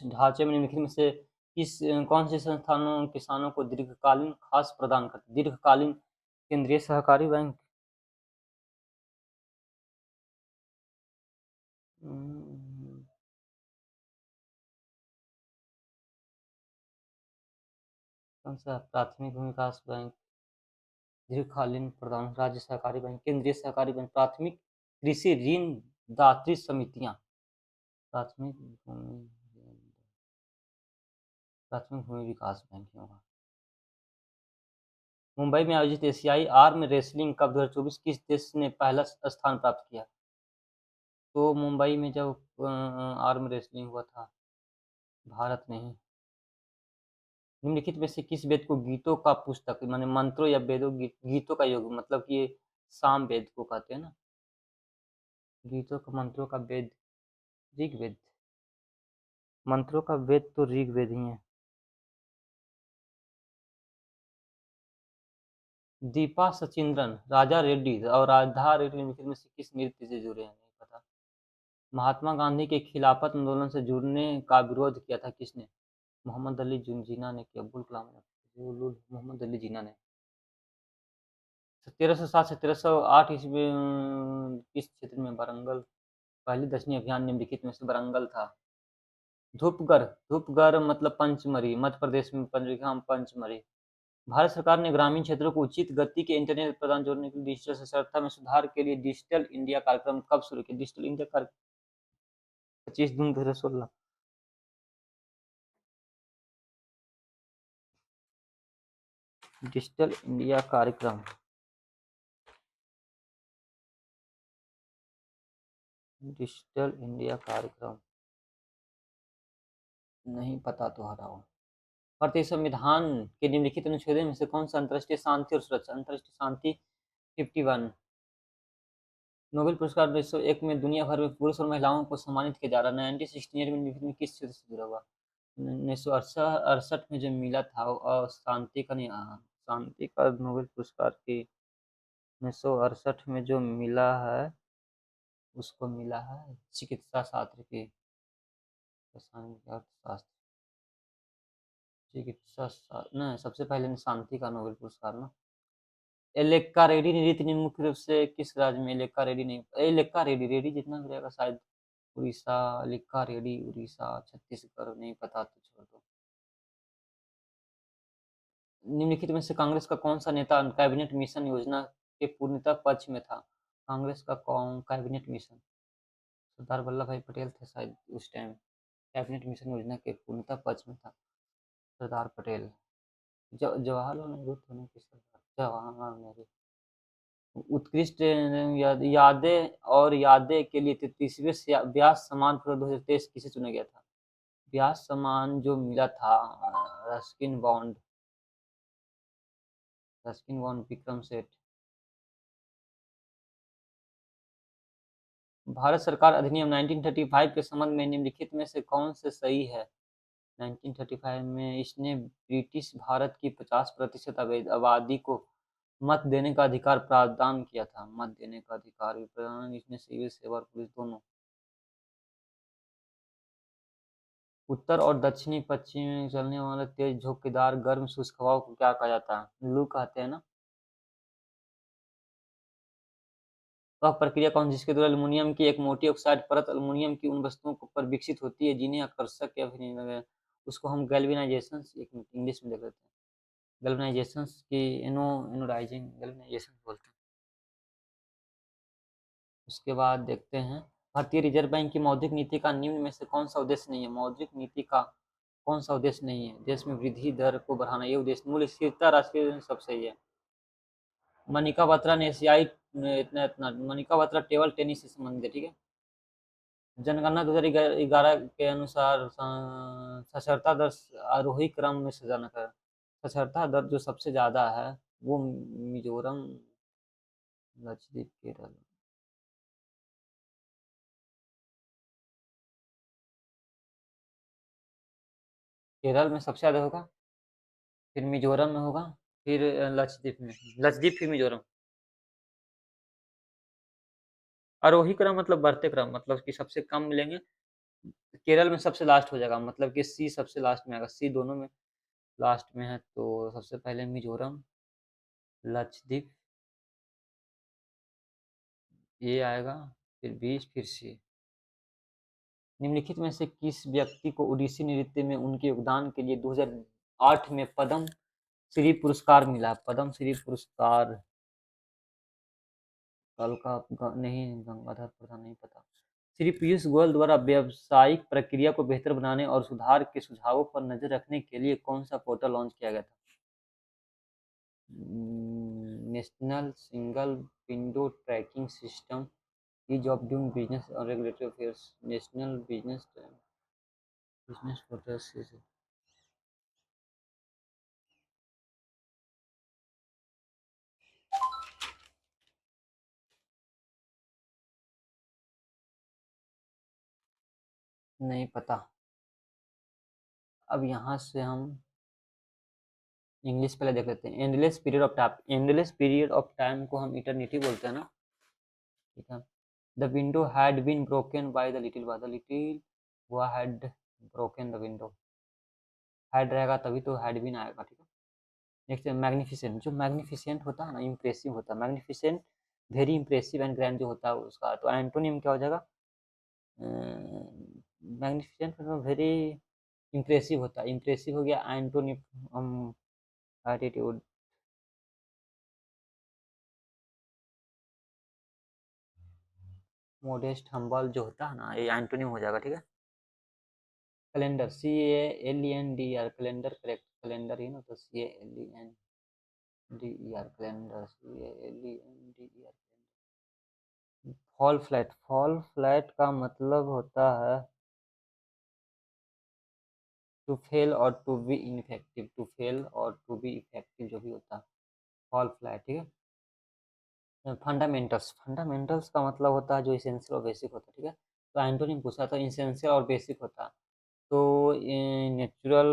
ढांचे में निम्नलिखित में से कौन से संस्थानों किसानों को दीर्घकालीन खास प्रदान करते? दीर्घकालीन केंद्रीय सहकारी बैंक। कौन सा? प्राथमिक भूमि विकास बैंक, दीर्घकालीन प्रदान, राज्य सहकारी बैंक, केंद्रीय सहकारी बैंक, प्राथमिक कृषि ऋण दात्री समितियां, प्राथमिक भूमि प्राथमिक भूमि विकास बैंक होगा। मुंबई में आयोजित एशियाई आर्म रेसलिंग कप 2024 किस देश ने पहला स्थान प्राप्त किया? तो मुंबई में जब आर्म रेसलिंग हुआ था, भारत ने ही। निम्नलिखित में से किस वेद को गीतों का पुस्तक माने मंत्रों या वेदों गीतों का योग, मतलब कि ये साम वेद को कहते हैं ना, गीतों का मंत्रों का वेद ऋग्वेद, मंत्रों का वेद तो ऋग्वेद ही है। दीपा सचिंद्रन, राजा रेड्डी और राधा रेड्डी निम्नलिखित में से किस नृत्य से जुड़े हैं? नहीं पता। महात्मा गांधी के खिलाफत आंदोलन से जुड़ने का विरोध किया था किसने? मोहम्मद अली जिन्ना ने किया। अब्दुल कलाम ने, मोहम्मद अली जिन्ना ने। 1307 से 1308 ईस्वी किस क्षेत्र में वारंगल पहली दक्षिणी अभियान निम्नलिखित में से वारंगल था? धूपगढ़, धूपगढ़ मतलब पंचमरी, मध्य प्रदेश में पंचमरी। भारत सरकार ने ग्रामीण क्षेत्रों को उचित गति के इंटरनेट प्रदान जोड़ने के लिए डिजिटल साक्षरता में सुधार के लिए डिजिटल इंडिया कार्यक्रम कब शुरू किया? डिजिटल इंडिया कार्यक्रम 25 जून 2016। डिजिटल इंडिया कार्यक्रम, डिजिटल इंडिया कार्यक्रम नहीं पता तो हराओ। भारतीय संविधान के निम्नलिखित अनुच्छेदों में से कौन सा अंतर्राष्ट्रीय शांति और सुरक्षा? अंतर्राष्ट्रीय शांति 51। नोबेल पुरस्कार 1901 में दुनिया भर में पुरुष और महिलाओं को सम्मानित किया जा रहा है। 1968 में निम्नलिखित में किस क्षेत्र से जुड़ा हुआ? 1968 में जो मिला था और शांति का नहीं, शांति का नोबेल पुरस्कार की 1968 में जो मिला है उसको मिला है चिकित्सा शास्त्र की, रसायन अर्थशास्त्र, चिकित्सा न सबसे पहले शांति का नोबेल पुरस्कार ना। एलेक्का रेड्डी नीति मुख्य रूप से किस राज्य में? एलेक्का रेड्डी नहीं, एलेक्का रेड्डी, रेड्डी जितना भी रहेगा शायद उड़ीसा, एलेक्का रेड्डी उड़ीसा, छत्तीसगढ़, नहीं पता तो छोड़ दो। निम्नलिखित में से कांग्रेस का कौन सा नेता कैबिनेट मिशन योजना के पूर्णतः पक्ष में था? कांग्रेस का कौन कैबिनेट मिशन? सरदार वल्लभ भाई पटेल थे शायद उस टाइम कैबिनेट मिशन योजना के पूर्णतः पक्ष में था सरदार पटेल। जवाहरलाल नेहरू तो नहीं, सरदार जवाहरलाल नेहरू। उत्कृष्ट यादें और यादें के लिए 33वें व्यास सम्मान 2023 किसे चुना गया था? व्यास सम्मान जो मिला था Ruskin bond, Ruskin bond Vikram Seth. Bharat सरकार अधिनियम 1935 के संबंध में निम्नलिखित में से कौन से सही है? 1935 में इसने ब्रिटिश भारत की 50% आबादी को मत देने का अधिकार प्रदान किया था। मत देने का अधिकार भी प्रदान, इसमें सिविल सेवा और पुलिस दोनों। उत्तर और दक्षिणी पश्चिम में चलने वाला तेज झोंकेदार गर्म शुष्क हवा को क्या कहा जाता है? लू कहते हैं ना। वह प्रक्रिया कौन जिसके द्वारा एल्युमिनियम की एक मोटी ऑक्साइड परत एल्युमिनियम की उन वस्तुओं पर विकसित होती है जिन्हें आकर्षक या फिर उसको हम गैल्वेनाइजेशन, एक मिनट इंग्लिश में देख लेते हैं, गैल्वेनाइजेशन की एनोडाइजिंग गैल्वेनाइजेशन बोलते हैं। उसके बाद देखते हैं भारतीय रिजर्व बैंक की मौद्रिक नीति का निम्न में से कौन सा उद्देश्य नहीं है। मौद्रिक नीति का कौन सा उद्देश्य नहीं है। देश में वृद्धि दर को बढ़ाना, ये उद्देश्य। मूल्य स्थिरता राष्ट्रीय सब सही है। मनिका बत्रा ने एशियाई इतना इतना मनिका बत्रा टेबल टेनिस से संबंधित है, ठीक है। जनगणना 2011 के अनुसार साक्षरता दर आरोही क्रम में सजानक है। साक्षरता दर जो सबसे ज्यादा है वो मिजोरम, लक्षद्वीप, केरल। केरल में सबसे ज्यादा होगा, फिर मिजोरम में होगा, फिर लक्षद्वीप में, लक्षद्वीप फिर मिजोरम। आरोही क्रम मतलब बढ़ते क्रम, मतलब कि सबसे कम मिलेंगे। केरल में सबसे लास्ट हो जाएगा, मतलब कि सी सबसे लास्ट में आएगा, सी दोनों में लास्ट में है। तो सबसे पहले मिजोरम, लक्षद्वीप, ये आएगा, फिर बीच, फिर सी। निम्नलिखित में से किस व्यक्ति को ओडिसी नृत्य में उनके योगदान के लिए 2008 में पद्म श्री पुरस्कार मिला। पद्म श्री पुरस्कार कल का नहीं, गंगाधर प्रधान नहीं पता। श्री पीयूष गोयल द्वारा व्यावसायिक प्रक्रिया को बेहतर बनाने और सुधार के सुझावों पर नजर रखने के लिए कौन सा पोर्टल लॉन्च किया गया था। National single window tracking system, ease of doing business और regulatory affairs, national business portal. नहीं पता। अब यहाँ से हम इंग्लिश पहले देख लेते हैं। Endless period of time, endless period of time को हम इटर्निटी बोलते हैं ना, ठीक है। The window had been broken by the little, the little हुआ had broken the window. Had रहेगा तभी तो हैड बीन आएगा, ठीक है। नेक्स्ट है मैग्निफिसेंट। जो मैग्निफिसेंट होता है ना, इम्प्रेसिव होता है। Magnificent very impressive and grand जो होता है उसका, तो एंटोनिम क्या हो जाएगा। मैग्निफिसेंट मतलब वेरी इंप्रेसिव होता है, इंप्रेसिव हो गया एंटोनिम। एटीट्यूड, मोडेस्ट, हम्बल जो होता है ना, ये एंटोनिम हो जाएगा, ठीक है। Calendar, CALENDR, calendar, correct, calendar ही ना, तो CALENDER, calendar, CALENDER। Fall flat, fall flat का मतलब होता है टू फेल और to be ineffective, to fail और टू बी इफेक्टिव जो भी होता है, फॉल फ्लैट, ठीक है। फंडामेंटल्स, फंडामेंटल्स का मतलब होता है जो इसेंशियल और बेसिक होता है, ठीक है। तो एंटोनिम पूछा था, इसेंशियल और बेसिक होता है। तो नेचुरल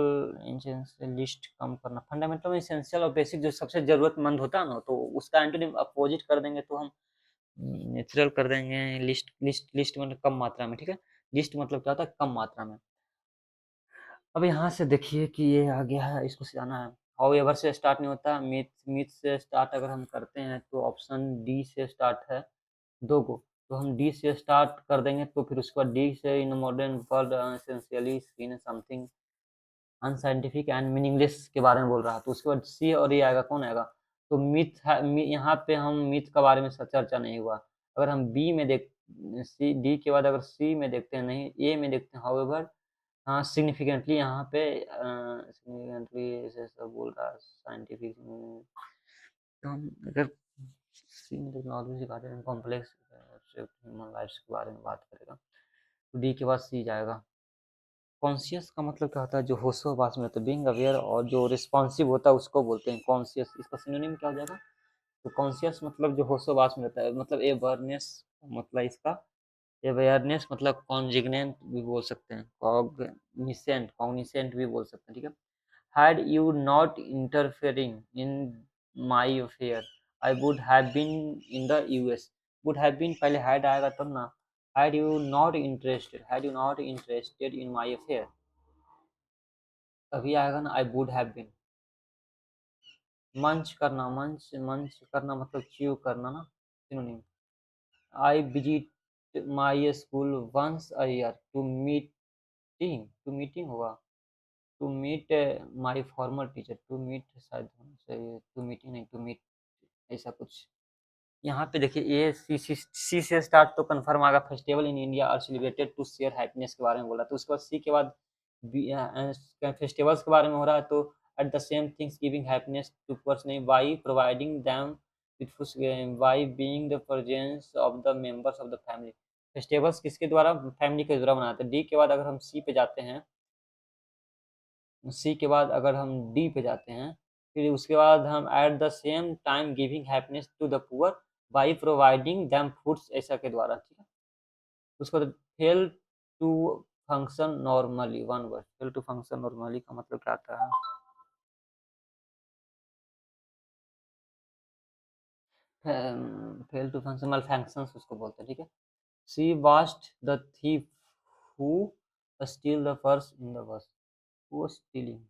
इसेंशियलिस्ट कम करना, फंडामेंटल में इसेंशियल और बेसिक जो सबसे जरूरतमंद होता है ना, तो उसका एंटोनिम अपोजिट कर देंगे तो हम नेचुरल कर देंगे। लिस्ट, लिस्ट, लिस्ट मतलब कम मात्रा में, ठीक है। लिस्ट मतलब क्या होता है, कम मात्रा में। अब यहाँ से देखिए कि ये आ गया है, इसको सिखाना है। हाउ एवर से स्टार्ट नहीं होता, मिथ, मिथ से स्टार्ट अगर हम करते हैं तो ऑप्शन डी से स्टार्ट है, दो गो। तो हम डी से स्टार्ट कर देंगे, तो फिर उसके बाद डी से in modern world essentially seen something unscientific and meaningless के बारे में बोल रहा है। तो उसके बाद सी और ये आएगा, कौन आएगा। तो मिथ है, यहाँ पे हम मिथ के बारे में चर्चा नहीं हुआ। अगर हम बी में देख, सी डी के बाद अगर सी में देखते हैं, नहीं ए में देखते हैं, हाउएवर हाँ सिग्निफिकेंटली यहाँ पे सिग्निफिकेंटली ऐसे सब बोल रहा है साइंटिफिक। तो हम अगर सी में टेक्नोलॉजी के बारे में कॉम्प्लेक्स ह्यूमन लाइफ्स के बारे में बात करेगा, तो डी के बाद सी जाएगा। कॉन्शियस का मतलब क्या होता है, जो होशोबास में होता है, बीइंग अवेयर, और जो रिस्पॉन्सिव होता है उसको बोलते हैं कॉन्शियस। इसका सिनोनिम क्या हो जाएगा। तो कॉन्शियस मतलब जो होशोबास में रहता है, मतलब अवेयरनेस, मतलब इसका अवेयरनेस मतलब कॉन्जिग्नेंट भी बोल सकते हैं, कॉग्निसेंट, कॉग्निसेंट भी बोल सकते हैं, ठीक है। Had you not interfering in my affair, I would have been in the US। Would have been पहले हैड आएगा तब ना। Had you not interested, had you not interested in my affair, अभी आएगा ना आई वुड हैव बीन। मंच करना, मंच मंच करना मतलब च्यू करना ना, synonym. I visit my school once a year to meeting होगा, to meet my former teacher, to meet शायद होना चाहिए, to meeting नहीं, to meet ऐसा कुछ। यहाँ पे देखिए ये सी से स्टार्ट तो कंफर्म आएगा। Festival in India are celebrated to share happiness के बारे में बोला, तो उसके बाद सी के बाद फेस्टिवल्स के बारे में हो रहा है, तो at the same things giving happiness to person by providing them with by being the presence of the members of the family. Festivals किसके द्वारा? फैमिली के द्वारा मनाते हैं। डी के बाद अगर हम सी पे जाते हैं, सी के बाद अगर हम डी पे जाते हैं, फिर उसके बाद हम at the same time giving happiness to the poor by providing them foods ऐसा के द्वारा, ठीक है। उसको fail to function normally, one word, fail to function normally का मतलब क्या आता है? Fail to function malfunctions उसको बोलते हैं, ठीक है। She was the thief who steal the purse in the bus, who stealing,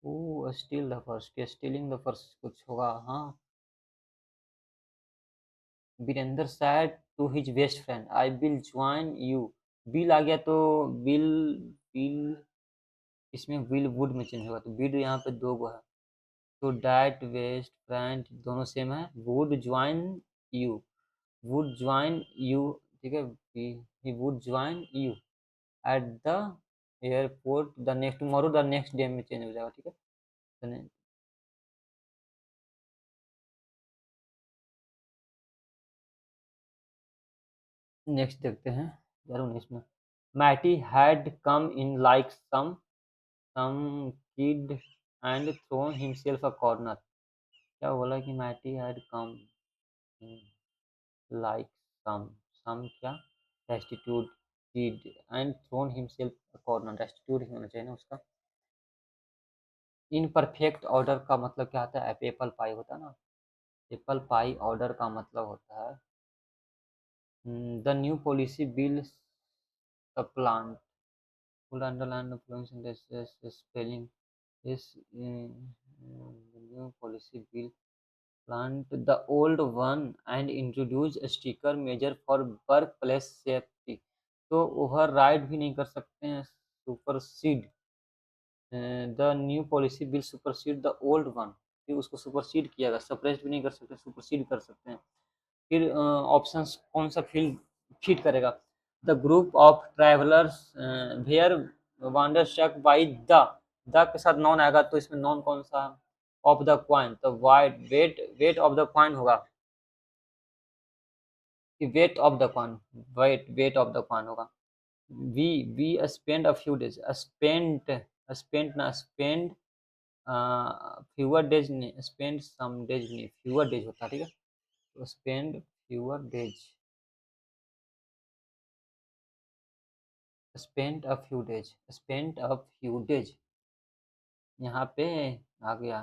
who steal the purse, के स्टीलिंग द पर्स कुछ होगा, हाँ। Virendra said to his best friend I will join you, will आ गया तो बिल, बिल इसमें will would में change होगा, तो विल यहाँ पे दो गो है, तो डैट बेस्ट फ्रेंड दोनों सेम है। Would join you, would join you, ठीक है, he would join you at the airport the next tomorrow, the next day में चेंज हो जाएगा, ठीक है। नेक्स्ट देखते हैं यार 19 में, Matty had come in like some kid and thrown himself a corner। क्या बोला कि मैटी हैड कम लाइक some क्या, destitute kid and thrown himself a corner, destitute ही होना चाहिए ना उसका। इन परफेक्ट ऑर्डर का मतलब क्या होता है? एप्पल पाई होता है ना, एप्पल पाई ऑर्डर का मतलब होता है the new policy bill सप्लांट, full underline spelling इस the new policy bill plant the old one and introduce a stricter measure for workplace safety। तो ओवर राइड भी नहीं कर सकते हैं, supersede, the new policy bill supersede the old one, फिर उसको supersede किया गया, सप्रेस भी नहीं कर सकते, सुपरसीड कर सकते हैं। फिर ऑप्शंस कौन सा फिल फिट करेगा? The group of travellers were wonder struck by the के साथ नॉन आएगा, तो इसमें नॉन कौन सा है? ऑफ द क्वाइन, तो wait weight, weight of the coin होगा कि weight of the coin, weight of the coin होगा। We spend a few days, spend ना स्पेंड, फ्यूअर डेज नहीं, स्पेंड सम डेज नहीं, फ्यूअर डेज होता है, ठीक है, तो spend fewer days, spend a few days, spend a few days यहाँ पे आ गया।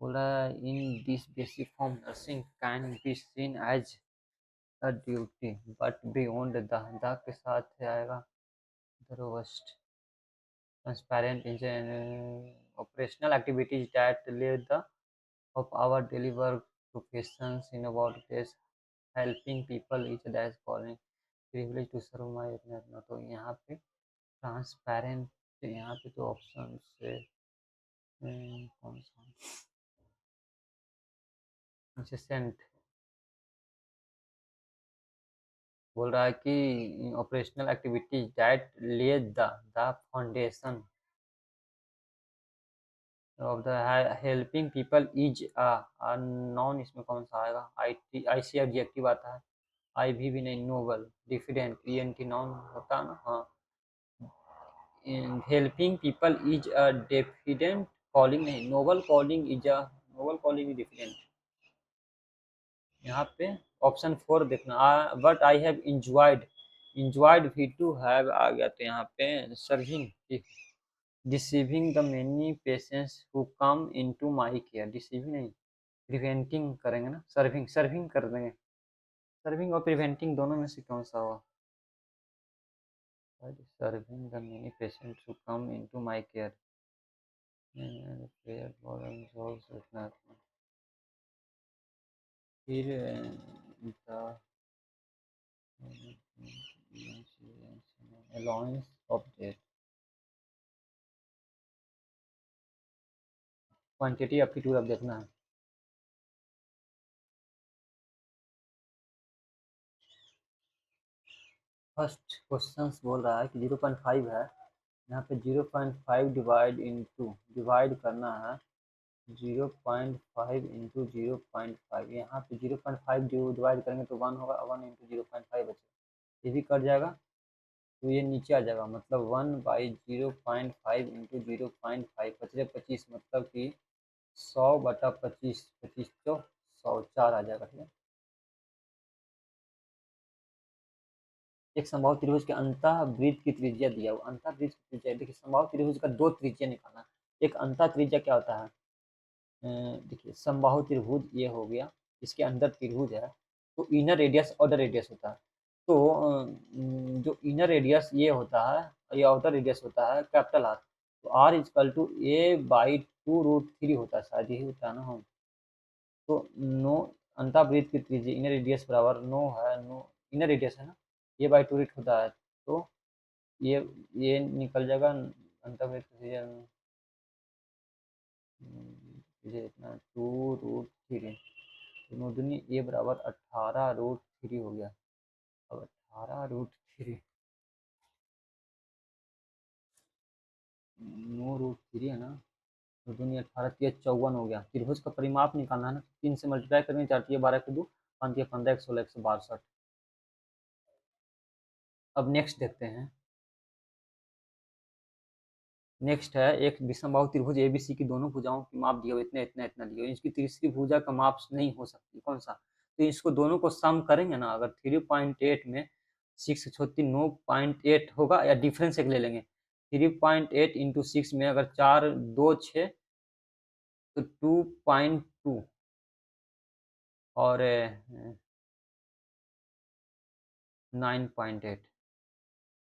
बोला in this basic form nursing can be seen as a duty but beyond the के साथ आएगा the robust, transparent operational activities that lay the of our daily work professions in about this helping people each other as calling privilege to serve my ना, तो यहाँ पे transparent, यहाँ पे तो ऑप्शन से कौन सा कंसिस्टेंट बोल रहा है कि ऑपरेशनल एक्टिविटीज दैट ले the foundation of the helping people is non, इसमें कौन सा आएगा? आई सी ऑब्जेक्टिव आता है, आई भी नहीं, noble diffident E N T non होता है ना, हाँ। Helping people is a diffident calling नहीं, noble calling is a, noble calling is diffident. यहाँ पे ऑप्शन 4 देखना, बट आई हैव इंजॉयड, इंजॉयड भी टू हैव आ गया, तो यहाँ पे serving, deceiving the many patients who come into my care, deceiving नहीं, प्रिवेंटिंग करेंगे ना, सर्विंग, सर्विंग कर देंगे, सर्विंग और प्रिवेंटिंग दोनों में से कौन सा हुआ? Serving the many patients who come into my care, फिर the allowance of debt quantity aptitude अब देखना है। फर्स्ट क्वेश्चन बोल रहा है कि 0.5 है, यहाँ पे 0.5 डिवाइड करना है 0.5 इंटू 0.5, यहाँ पे 0.5 डिवाइड करेंगे तो 1 होगा, 1 इंटू 0.5 बचेगा, ये भी कट जाएगा तो ये नीचे आ जाएगा, मतलब 1/0.5 इंटू 0.5 बच रहे 25, मतलब कि 100/25, 25 तो 104 आ जाएगा। ठीक है, एक समबाहु त्रिभुज के अंतः वृत्त की त्रिज्या दिया हुआ, अंतः वृत्त की त्रिज्या देखिए, समबाहु त्रिभुज का दो त्रिज्या निकालना। एक अंतः त्रिज्या क्या होता है, देखिए समबाहु त्रिभुज ये हो गया, इसके अंदर त्रिभुज है तो इनर रेडियस आउटर रेडियस होता है, तो जो इनर रेडियस ये होता है, ये आउटर रेडियस होता है कैपिटल आर, तो आर इजकल टू a/2√3 होता है, शायद यही होता है ना। हम तो नो अंतःवृत्त की त्रिज्या इनर रेडियस बराबर नो है, नो इनर रेडियस है ना, a/2 होता है, तो ये ये निकल जाएगा अंतःवृत्त की त्रिज्या, इतना 2√3, दोनों दूनी ये बराबर 18√3 हो गया। अब 18√3 9√3 है ना, तो दूनी 18 3 54 हो गया। त्रिभुज का परिमाप निकालना है ना, 3 से मल्टीप्लाई करेंगे, 4 3 12 के 2, 5 15 1 16 162। अब नेक्स्ट देखते हैं, नेक्स्ट है एक विषमबाहु त्रिभुज एबीसी की दोनों भुजाओं की माप दिया हुआ, इतना इतना इतना दिया हुआ, इसकी तीसरी भुजा का माप नहीं हो सकती, कौन सा, तो इसको दोनों को सम करेंगे ना, अगर 3.8 में 6 छोटी 9.8 होगा, या डिफरेंस एक ले लेंगे, 3.8 इंटू 6 में अगर 4 2 6 तो 2.2, और 9.8,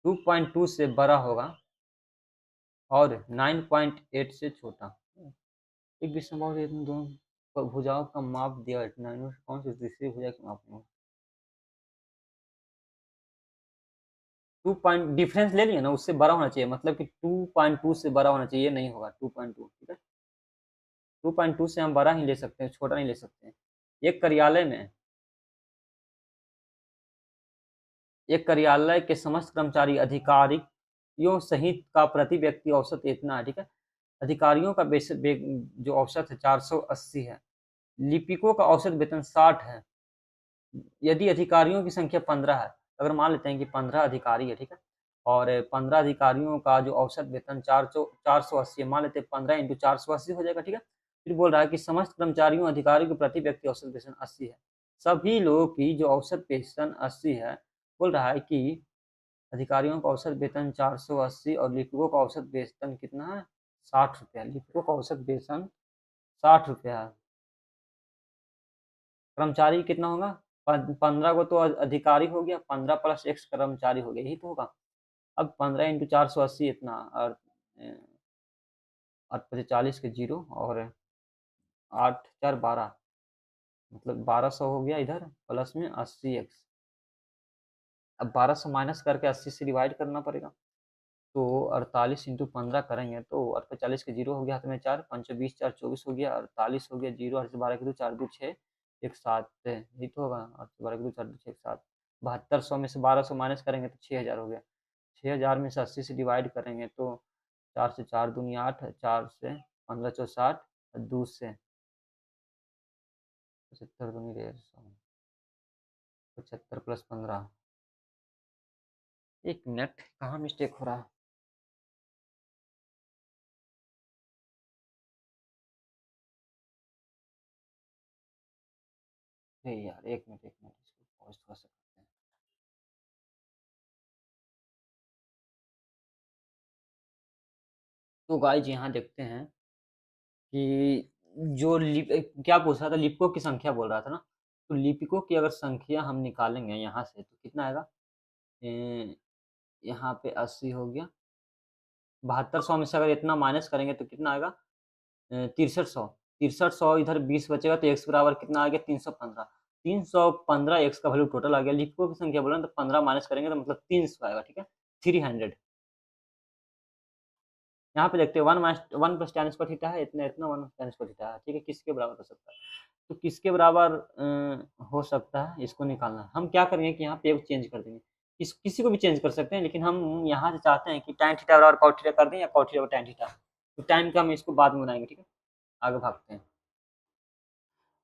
2.2 से बड़ा होगा और 9.8 से छोटा। एक विषमबाहु त्रिभुज दोनों भुजाओं का माप दिया है, कौन सी तीसरी भुजा की माप में, 2 डिफरेंस ले लिया ना, उससे बड़ा होना चाहिए, मतलब कि 2.2 से बड़ा होना चाहिए, नहीं होगा 2.2, ठीक है, 2.2 से हम बड़ा ही ले सकते हैं, छोटा नहीं ले सकते हैं। एक कार्यालय के समस्त कर्मचारी अधिकारियों सहित का प्रति व्यक्ति औसत इतना है, ठीक है, अधिकारियों का जो औसत है 480 है, लिपिकों का औसत वेतन 60 है, यदि अधिकारियों की संख्या 15 है, अगर मान लेते हैं कि 15 अधिकारी है, ठीक है, और 15 अधिकारियों का जो औसत वेतन 480 मान लेते हैं, 15 इंटू 480 हो जाएगा, ठीक है। फिर बोल रहा है कि समस्त कर्मचारियों अधिकारियों के प्रति व्यक्ति औसत वेतन 80 है, सभी लोगों की जो औसत वेतन 80 है, बोल रहा है कि अधिकारियों का औसत वेतन 480 और लिपिकों का औसत वेतन कितना है, 60 रुपया, लिपिकों का औसत वेतन 60 रुपया है, कर्मचारी कितना होगा, 15 को तो अधिकारी हो गया, 15 प्लस एक्स कर्मचारी हो गया, यही तो होगा। अब 15 इंटू 480 इतना, और 40 के 0 और 8 4 12, मतलब 1200 हो गया इधर, प्लस में 80x, अब 1200 माइनस करके 80 से डिवाइड करना पड़ेगा, तो 48 इंटू 15 करेंगे तो 40 के 0 हो गया, हाथ में 4 5 20 4 24 हो गया, 48 हो गया 0, 12 के 2 4 2 6 1 7, यही तो होगा, 12 के 2 4 2 6 1 7, 7200 में से 1200 माइनस करेंगे तो 6000 हो गया, 6000 में से 80 से डिवाइड करेंगे तो 4 से 4 दूनी 8, 4 से 15 चौ 60, 2 से 75 दूनी 150, 75 प्लस 15, एक मिनट कहाँ मिस्टेक हो रहा है, नहीं यार, एक मिनट इसको पॉज थोड़ा सा करते हैं। तो गाइज यहाँ देखते हैं कि जो क्या पूछ रहा था, लिपिकों की संख्या बोल रहा था ना, तो लिपिकों की अगर संख्या हम निकालेंगे यहाँ से तो कितना आएगा, यहाँ पे 80 हो गया, 7200 में से अगर इतना माइनस करेंगे तो कितना आएगा, 6300, 6300 इधर 20 बचेगा तो x बराबर कितना आ गया 315, 315 एक्स का वैल्यू टोटल आ गया। लिपिकों की संख्या बोला तो 15 माइनस करेंगे तो मतलब 300 आएगा, ठीक है, 300। यहाँ पे देखते हैं 1 प्लस tan स्क्वायर थीटा है, इतना इतना 1 tan स्क्वायर थीटा है, ठीक है, किसके बराबर हो सकता है? तो किसके बराबर हो सकता है, इसको निकालना है। हम क्या करेंगे कि यहाँ पे चेंज कर देंगे, किसी को भी चेंज कर सकते हैं, लेकिन हम यहाँ से चाहते हैं कि tan थीटा बराबर cot थीटा कर दें या cot थीटा बराबर tan थीटा। तो टाइम का हम इसको बाद में बनाएंगे, ठीक है, आगे भागते हैं।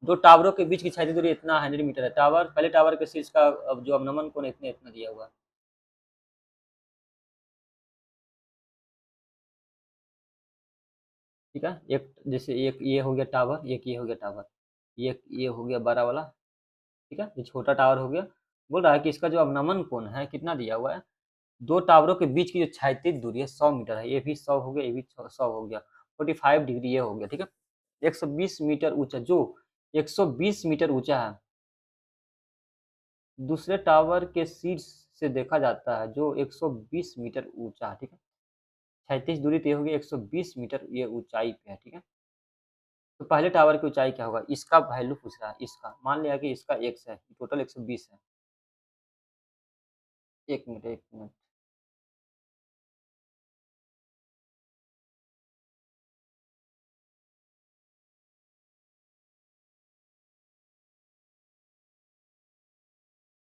दो टावरों के बीच की क्षैतिज दूरी इतना 100 मीटर है। टावर, पहले टावर के शीर्ष का जो अवनमन कोण इतना इतना दिया हुआ है। ठीक है, एक जैसे एक ये हो गया टावर, एक ये हो गया टावर, एक ये हो गया बड़ा वाला, ठीक है, ये छोटा टावर हो गया। बोल रहा है कि इसका जो अवनमन कोण है कितना दिया हुआ है, दो टावरों के बीच की जो क्षैतिज दूरी है 100 मीटर है। ये भी 100 हो गया, ये भी 100 हो गया, 45 डिग्री ये हो गया, ठीक है। 120 मीटर ऊंचा, जो 120 मीटर ऊंचा है, दूसरे टावर के शीर्ष से देखा जाता है जो 120 मीटर ऊंचा है, ठीक है। क्षैतिज दूरी तय होगी 120 मीटर ये ऊंचाई पे है, ठीक है। तो पहले टावर की ऊंचाई क्या होगा, इसका वैल्यू पूछ रहा है, इसका मान लिया कि इसका x है, टोटल 120 है। एक मिनट एक मिनट,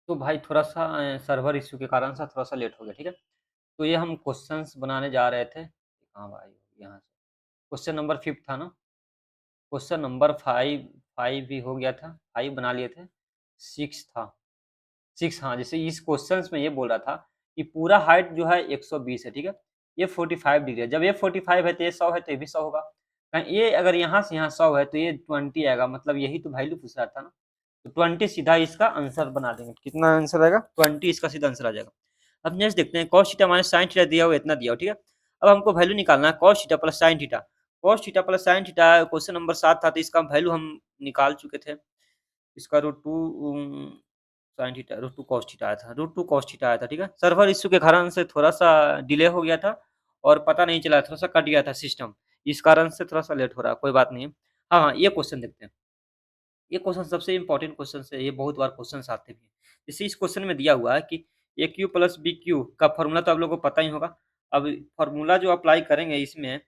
तो भाई थोड़ा सा सर्वर इश्यू के कारण से थोड़ा सा लेट हो गया, ठीक है। तो ये हम क्वेश्चंस बनाने जा रहे थे, कहाँ भाई, यहाँ से क्वेश्चन नंबर 5 था ना, क्वेश्चन नंबर 5, 5 भी हो गया था, 5 बना लिए थे, 6 था, 6, हाँ, जैसे इस क्वेश्चंस में ये बोल रहा था कि पूरा हाइट जो है 120 है, ठीक है, ये 45 डिग्री है। जब ये 45 है तो ये 100 है, तो ये भी 100 होगा। ये अगर यहाँ से यहाँ 100 है तो ये 20 आएगा, मतलब यही तो वैल्यू पूछ रहा था ना। तो 20 सीधा इसका आंसर बना देंगे। कितना आंसर आएगा, 20 इसका सीधा आंसर आ जाएगा। अब नेक्स्ट देखते हैं, cos theta minus sin theta दिया हुआ इतना दिया हो, ठीक है। अब हमको वैल्यू निकालना है cos theta plus sin theta. cos theta plus sin theta question number 7 था, तो इसका वैल्यू हम निकाल चुके थे। इसका √2 sin थीटा √2 cos थीटा आया था, √2 cos थीटा आया था, ठीक है। सर्वर इश्यू के कारण से थोड़ा सा डिले हो गया था और पता नहीं चला, थोड़ा सा कट गया था सिस्टम, इस कारण से थोड़ा सा लेट हो रहा है, कोई बात नहीं है। हाँ हाँ, ये क्वेश्चन देखते हैं। ये क्वेश्चन सबसे इंपॉर्टेंट क्वेश्चन है, ये बहुत बार क्वेश्चन आते भी हैं। जैसे इस क्वेश्चन में दिया हुआ है कि ए क्यू प्लस बी क्यू का फॉर्मूला तो आप लोगों को पता ही होगा। अब फॉर्मूला जो अप्लाई करेंगे इसमें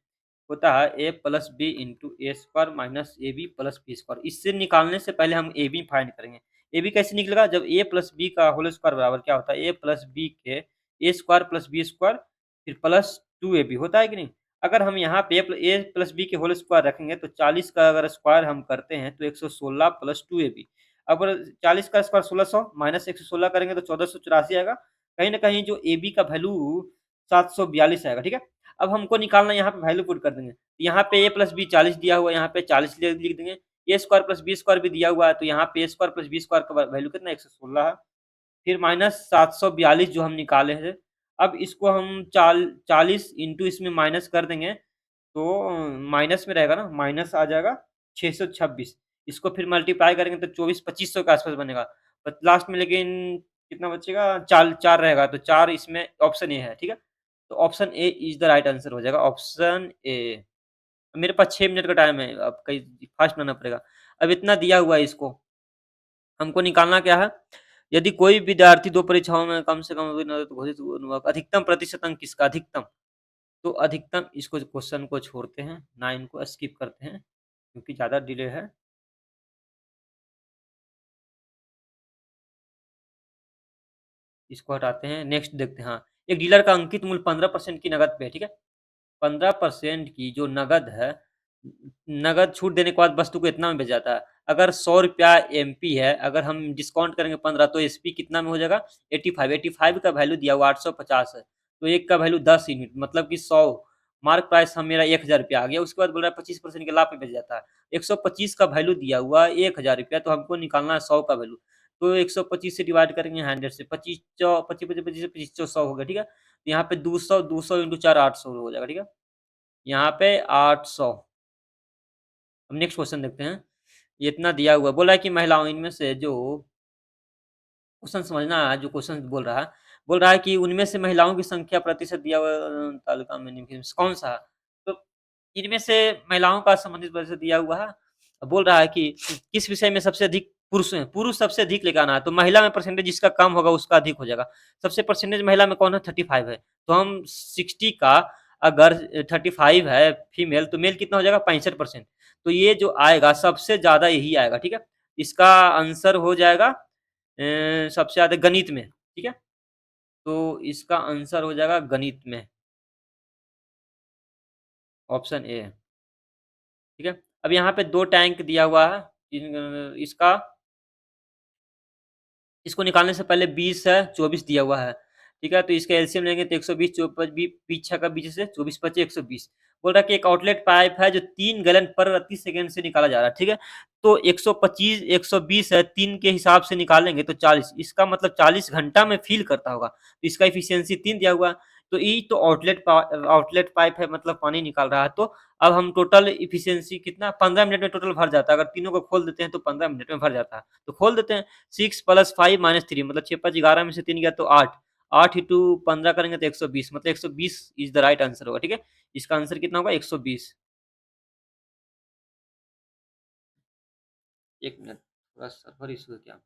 होता है A plus B into A square minus A B plus B square. इससे निकालने से पहले हम ए बी फाइंड करेंगे। ए बी कैसे निकलेगा, जब ए प्लस बी का होल स्क्वायर बराबर क्या होता है, ए प्लस बी के ए स्क्वायर प्लस बी स्क्वायर फिर प्लस 2ab होता है कि नहीं। अगर हम यहाँ पे ए प्लस बी के होल स्क्वायर रखेंगे तो 40 का अगर स्क्वायर हम करते हैं तो 116 प्लस 2ab। अगर 40 का स्क्वायर 1600 माइनस 116 करेंगे तो 1484 आएगा। कहीं ना कहीं जो ए बी का वैल्यू 742 आएगा, ठीक है। अब हमको निकालना, यहाँ पे वैल्यू पुट कर देंगे। यहाँ पे ए प्लस बी 40 दिया हुआ है, यहाँ पे 40 लिख देंगे। ए स्क्वायर प्लस बी स्क्वायर भी दिया हुआ है, तो यहाँ पे ए स्क्वायर प्लस बी स्क्वायर का वैल्यू कितना 116 है। फिर माइनस 742 जो हम निकाले हैं, अब इसको हम 40 इंटू इसमें माइनस कर देंगे तो माइनस में रहेगा ना, माइनस आ जाएगा 626। इसको फिर मल्टीप्लाई करेंगे तो 24-2500 के आसपास बनेगा। बट लास्ट में लेकिन कितना बचेगा, 4 रहेगा, तो 4 इसमें ऑप्शन ए है, ठीक है। तो option A is the right answer हो जाएगा, ऑप्शन ए। मेरे पास 6 मिनट का टाइम है, अब कहीं फास्ट बनाना पड़ेगा। अब इतना दिया हुआ है, इसको हमको निकालना क्या है। यदि कोई विद्यार्थी दो परीक्षाओं में कम से कम घोषित अधिकतम प्रतिशत अंक किसका, अधिकतम, तो अधिकतम इसको क्वेश्चन को छोड़ते हैं, 9 को स्किप करते हैं क्योंकि ज़्यादा डिले है। इसको हटाते हैं, नेक्स्ट देखते हैं। हाँ, एक डीलर का अंकित मूल्य 15% की नकद पे है, ठीक है। 15% की जो नगद है, नगद छूट देने के बाद वस्तु को इतना में बेच जाता है। अगर 100 रुपया एमपी है, अगर हम डिस्काउंट करेंगे 15 तो एसपी कितना में हो जाएगा 85। 85 का वैल्यू दिया हुआ 850 है, तो एक का वैल्यू 10 यूनिट, मतलब कि 100। मार्क प्राइस हम मेरा 1000 रुपया आ गया। उसके बाद बोल रहा है 25% के लाभ पे बेच जाता है। 125 का वैल्यू दिया हुआ 1000 रुपया, तो हमको निकालना है 100 का वैल्यू। तो 125 से डिवाइड करेंगे 100 से, 25 25 25 25 25 100 हो गया, ठीक है। यहाँ पे 200 200 इंटू 4 800 हो जाएगा, ठीक है। यहाँ पे 800। अब नेक्स्ट क्वेश्चन देखते हैं। ये इतना दिया हुआ बोला है कि महिलाओं इनमें से जो क्वेश्चन समझना है, जो क्वेश्चन बोल रहा है कि उनमें से महिलाओं की संख्या प्रतिशत दिया हुआ तालिका में निम्नलिखित में कौन सा है? तो इनमें से महिलाओं का संबंधित प्रतिशत दिया हुआ है। बोल रहा है कि किस विषय में सबसे अधिक पुरुष हैं, पुरुष सबसे अधिक लेके आना है, तो महिला में परसेंटेज जिसका कम होगा उसका अधिक हो जाएगा। सबसे परसेंटेज महिला में कौन है? 35 है। तो हम 60 का अगर 35 है फीमेल, तो मेल कितना हो जाएगा? 65%। तो ये जो आएगा सबसे ज़्यादा यही आएगा, ठीक है? इसका आंसर हो जाएगा सबसे ज़्यादा गणित में, ठीक है? तो इसका आंसर हो जाएगा गणित में, ऑप्शन ए है, ठीक है? अब यहाँ पे 2 टैंक दिया हुआ है, इसका इसको निकालने से पहले 20 है, 24 दिया हुआ है, ठीक है? तो इसका एलसीएम लेंगे तो 120 चौ प बी 20 छक्का 20 से 24 पचे 120। बोल रहा है कि एक आउटलेट पाइप है जो 3 गैलन प्रति सेकंड से निकाला जा रहा है, ठीक है? तो 125 120 है, 3 के हिसाब से निकालेंगे तो 40, इसका मतलब 40 घंटा में फ़िल करता होगा। तो इसका एफिशिएंसी 3 दिया हुआ है, तो ई तो आउटलेट पाइप है, मतलब पानी निकाल रहा है। तो अब हम टोटल एफिशिएंसी कितना 15 मिनट में टोटल भर जाता है। अगर तीनों को खोल देते हैं तो 15 मिनट में भर जाता है। तो खोल देते हैं। 6 + 5 - 3 मतलब 6 5 11 में से 3 गया तो 8। 8 इंटू 15 करेंगे तो 120, मतलब 120 इज़ द राइट आंसर होगा, ठीक है? इसका आंसर कितना होगा? 120। 1 मिनट, थोड़ा सर्वर इश्यू है क्या?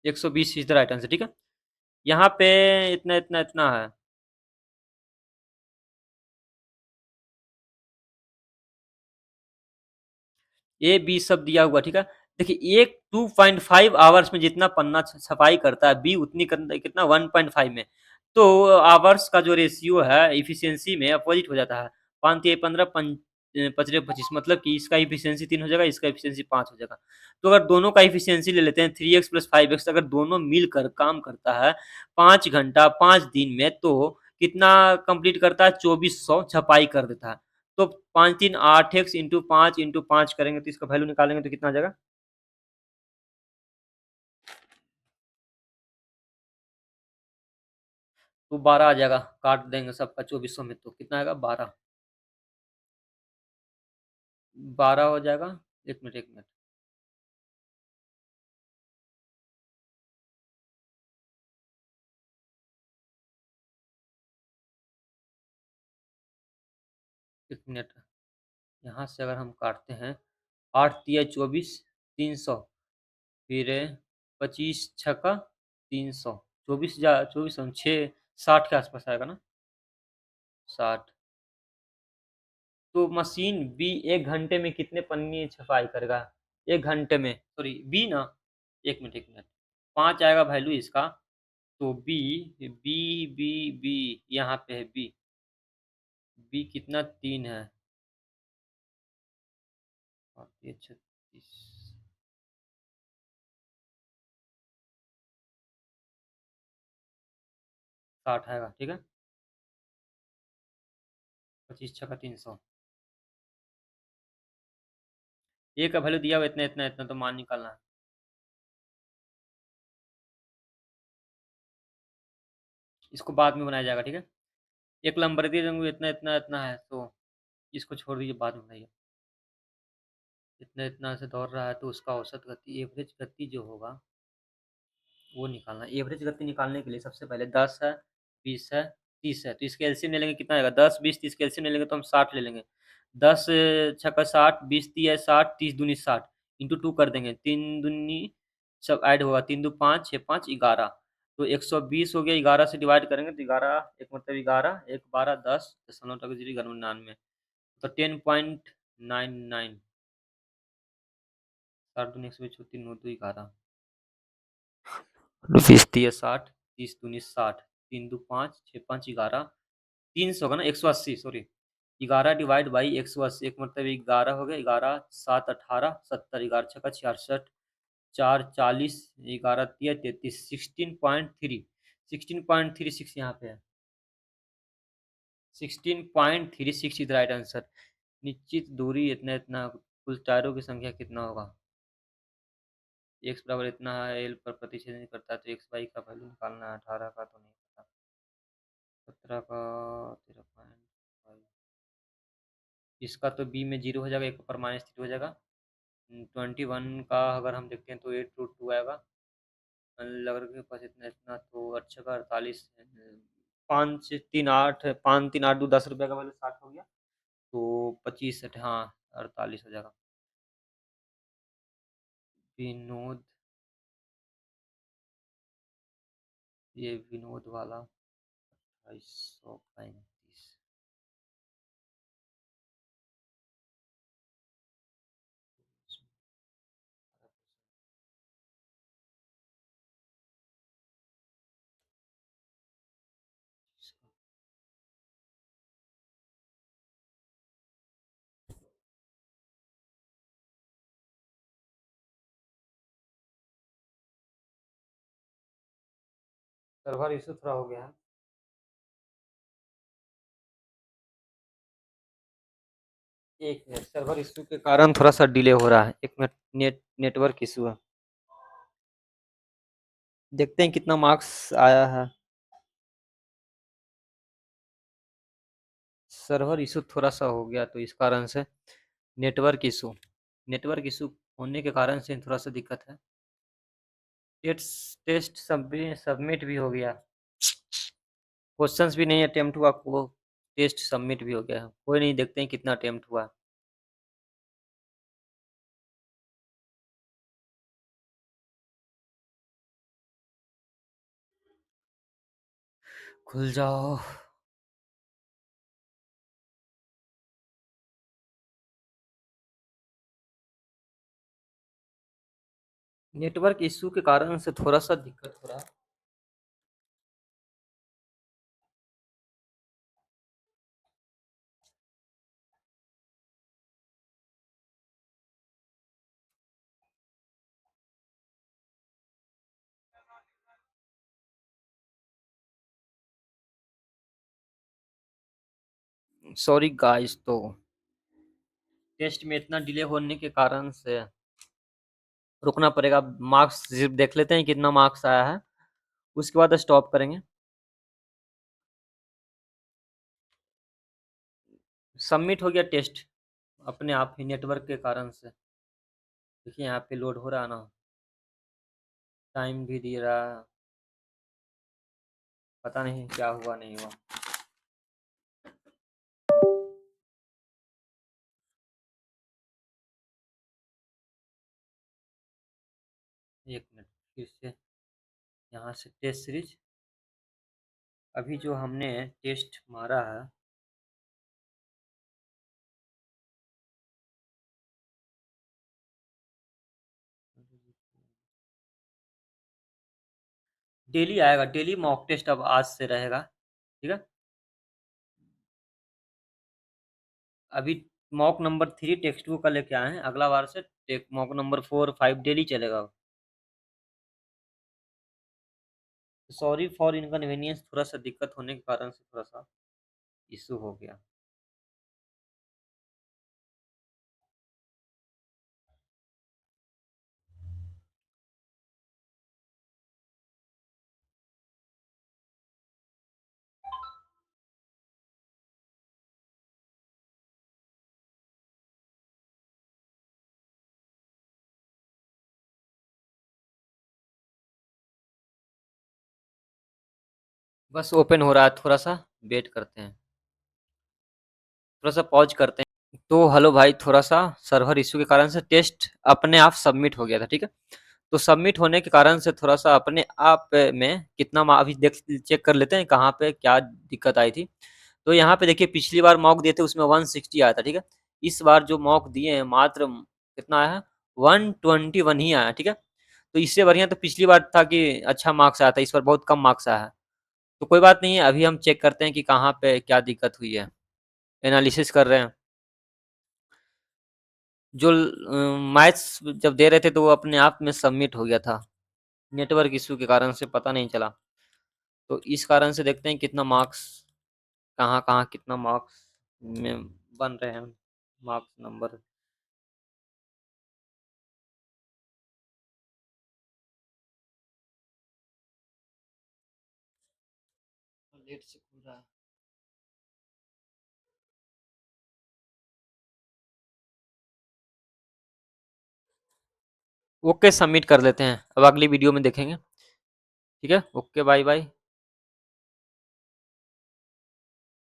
120 इज़ द राइट आंसर, ठीक है? यहाँ पे इतना, इतना, इतना है। ए, बी सब दिया हुआ, ठीक है? देखिए, एक 2.5 आवर्स में जितना पन्ना छपाई करता है, बी उतनी कितना 1.5 में। तो आवर्स का जो रेशियो है एफिशिएंसी में अपोज़िट हो जाता है। 5 तिया 15 पचरे 25, मतलब कि इसका एफिशिएंसी 3 हो जाएगा, इसका एफिशिएंसी 5 हो जाएगा। तो अगर दोनों का एफिशिएंसी ले लेते हैं 3x + 5x, अगर दोनों मिलकर काम करता है 5 घंटा 5 दिन में, तो कितना कंप्लीट करता है? 2400 छपाई कर देता है। तो 5 3 8 एक्स इंटू 5 करेंगे तो इसका वैल्यू निकालेंगे तो कितना आ जाएगा? तो 12 आ जाएगा, काट देंगे सबका 2400 में तो कितना आएगा? 12। 12 हो जाएगा। 1 मिनट, 1 मिनट। एक मिनट, यहाँ से अगर हम काटते हैं 8 तिया 24 300, फिर 25 छक्का 300, 24 जा 24 6 60 के आसपास आएगा ना? 60। तो मशीन बी 1 घंटे में कितने पन्नी छपाई करेगा? 1 घंटे में, सॉरी बी ना, 1 मिनट, 1 मिनट। 5 आएगा वैल्यू इसका, तो बी, बी, बी, बी यहाँ पे है बी। बी कितना? 3 है। और ये 36, 60 आएगा, ठीक है? 25 छक्का 300। ए का वैल्यू दिया हुआ इतना, इतना, इतना, तो मान निकालना है। इसको बाद में बनाया जाएगा, ठीक है? एक नंबर दे दूँगा इतना, इतना, इतना है, तो इसको छोड़ दीजिए, बाद में बनाइए। इतना, इतना से दौड़ रहा है तो उसका औसत गति, एवरेज गति जो होगा वो निकालना है। एवरेज गति निकालने के लिए सबसे पहले 10 है, 20 है, 30 है, तो इसके एलसीएम ले लेंगे कितना आएगा? 10, 20, 30 के एलसीएम ले लेंगे तो हम 60 ले लेंगे। 10 छक्का 60, 20 तिया 60, 30 दूनी 60, इंटू 2 कर देंगे। 3 दूनी सब ऐड होगा, 3 दू 5, 6 5 11। तो 120 हो गया, 11 से डिवाइड करेंगे तो 11 एक मतलब 11, 1 12 10 दशमलव टका 0 99, तो 10.99। 60 दूनी 120, 3 9 2 11। 20 तिया 60, 30 दूनी 60, 3 दू 5, 6 5 11, 300 का ना 180, सॉरी 11 डिवाइड बाई 180, एक मतलब 11 हो गया, 11 7 18 70, 11 छक्का 66, 4 40, 11 तिया 33, 16.3, 16.36 यहाँ पे है। 16.36 इज राइट आंसर। निश्चित दूरी इतना, इतना, कुल टायरों की संख्या कितना होगा? एक्स बराबर इतना है, एल पर प्रतिच्छेद नहीं करता है, तो एक्स वाई का वैल्यू निकालना है। 18 का तो नहीं पता, 17 का 13.5, इसका तो बी में 0 हो जाएगा, एक ऊपर -3 हो जाएगा। 21 का अगर हम देखते हैं तो 8√2 आएगा। लग रहा है के पास इतना, इतना, तो अच्छा का 48, 5 3 8, 5 3 8 2 10 रुपये का वैल्यू 60 हो गया, तो 25 हाँ 48 हो जाएगा। विनोद, ये विनोद वाला 2835। सर्वर इशू थोड़ा हो गया है। एक मिनट, सर्वर इशू के कारण थोड़ा सा डिले हो रहा है। एक मिनट, नेटवर्क इशू है। देखते हैं कितना मार्क्स आया है। सर्वर इशू थोड़ा सा हो गया तो इस कारण से नेटवर्क इशू होने के कारण से थोड़ा सा दिक्कत है। टेस्ट सबमिट भी हो गया, क्वेश्चंस भी नहीं अटेम्प्ट हुआ, को टेस्ट सबमिट भी हो गया। कोई नहीं, देखते हैं कितना अटेम्प्ट हुआ। खुल जाओ। नेटवर्क इशू के कारण से थोड़ा सा दिक्कत हो रहा है। सॉरी गाइस, तो टेस्ट में इतना डिले होने के कारण से रुकना पड़ेगा। मार्क्स सिर्फ देख लेते हैं कितना मार्क्स आया है, उसके बाद स्टॉप करेंगे। सबमिट हो गया टेस्ट अपने आप ही, नेटवर्क के कारण से। देखिए यहाँ पे लोड हो रहा है ना, टाइम भी दे रहा है, पता नहीं क्या हुआ नहीं हुआ। एक मिनट, फिर से यहाँ से टेस्ट सीरीज, अभी जो हमने टेस्ट मारा है, डेली आएगा, डेली मॉक टेस्ट अब आज से रहेगा, ठीक है। अभी मॉक नंबर 3 टेक्स्ट बुक का लेके आए हैं, अगला बार से मॉक नंबर 4 5 डेली चलेगा। सॉरी फॉर इनकन्वीनियंस, थोड़ा सा दिक्कत होने के कारण से थोड़ा सा इशू हो गया। बस ओपन हो रहा है, थोड़ा सा वेट करते हैं, थोड़ा सा पॉज करते हैं। तो हेलो भाई, थोड़ा सा सर्वर इशू के कारण से टेस्ट अपने आप सबमिट हो गया था, ठीक है। तो सबमिट होने के कारण से थोड़ा सा अपने आप में कितना अभी देख चेक कर लेते हैं कहाँ पे क्या दिक्कत आई थी। तो यहाँ पे देखिए, पिछली बार मॉक दिए थे उसमें 160 आया था, ठीक है। इस बार जो मॉक दिए हैं मात्र कितना आया है, 121 ही आया, ठीक है। तो इससे बढ़िया तो पिछली बार था कि अच्छा मार्क्स आया था, इस बार बहुत कम मार्क्स आया है। तो कोई बात नहीं है, अभी हम चेक करते हैं कि कहाँ पे क्या दिक्कत हुई है, एनालिसिस कर रहे हैं। जो मैथ्स जब दे रहे थे तो वो अपने आप में सबमिट हो गया था, नेटवर्क इशू के कारण से पता नहीं चला। तो इस कारण से देखते हैं कितना मार्क्स, कहाँ कहाँ कितना मार्क्स में बन रहे हैं मार्क्स नंबर। लेट से खुल रहा है। ओके, सबमिट कर देते हैं, अब अगली वीडियो में देखेंगे। ठीक है, ओके, बाय बाय।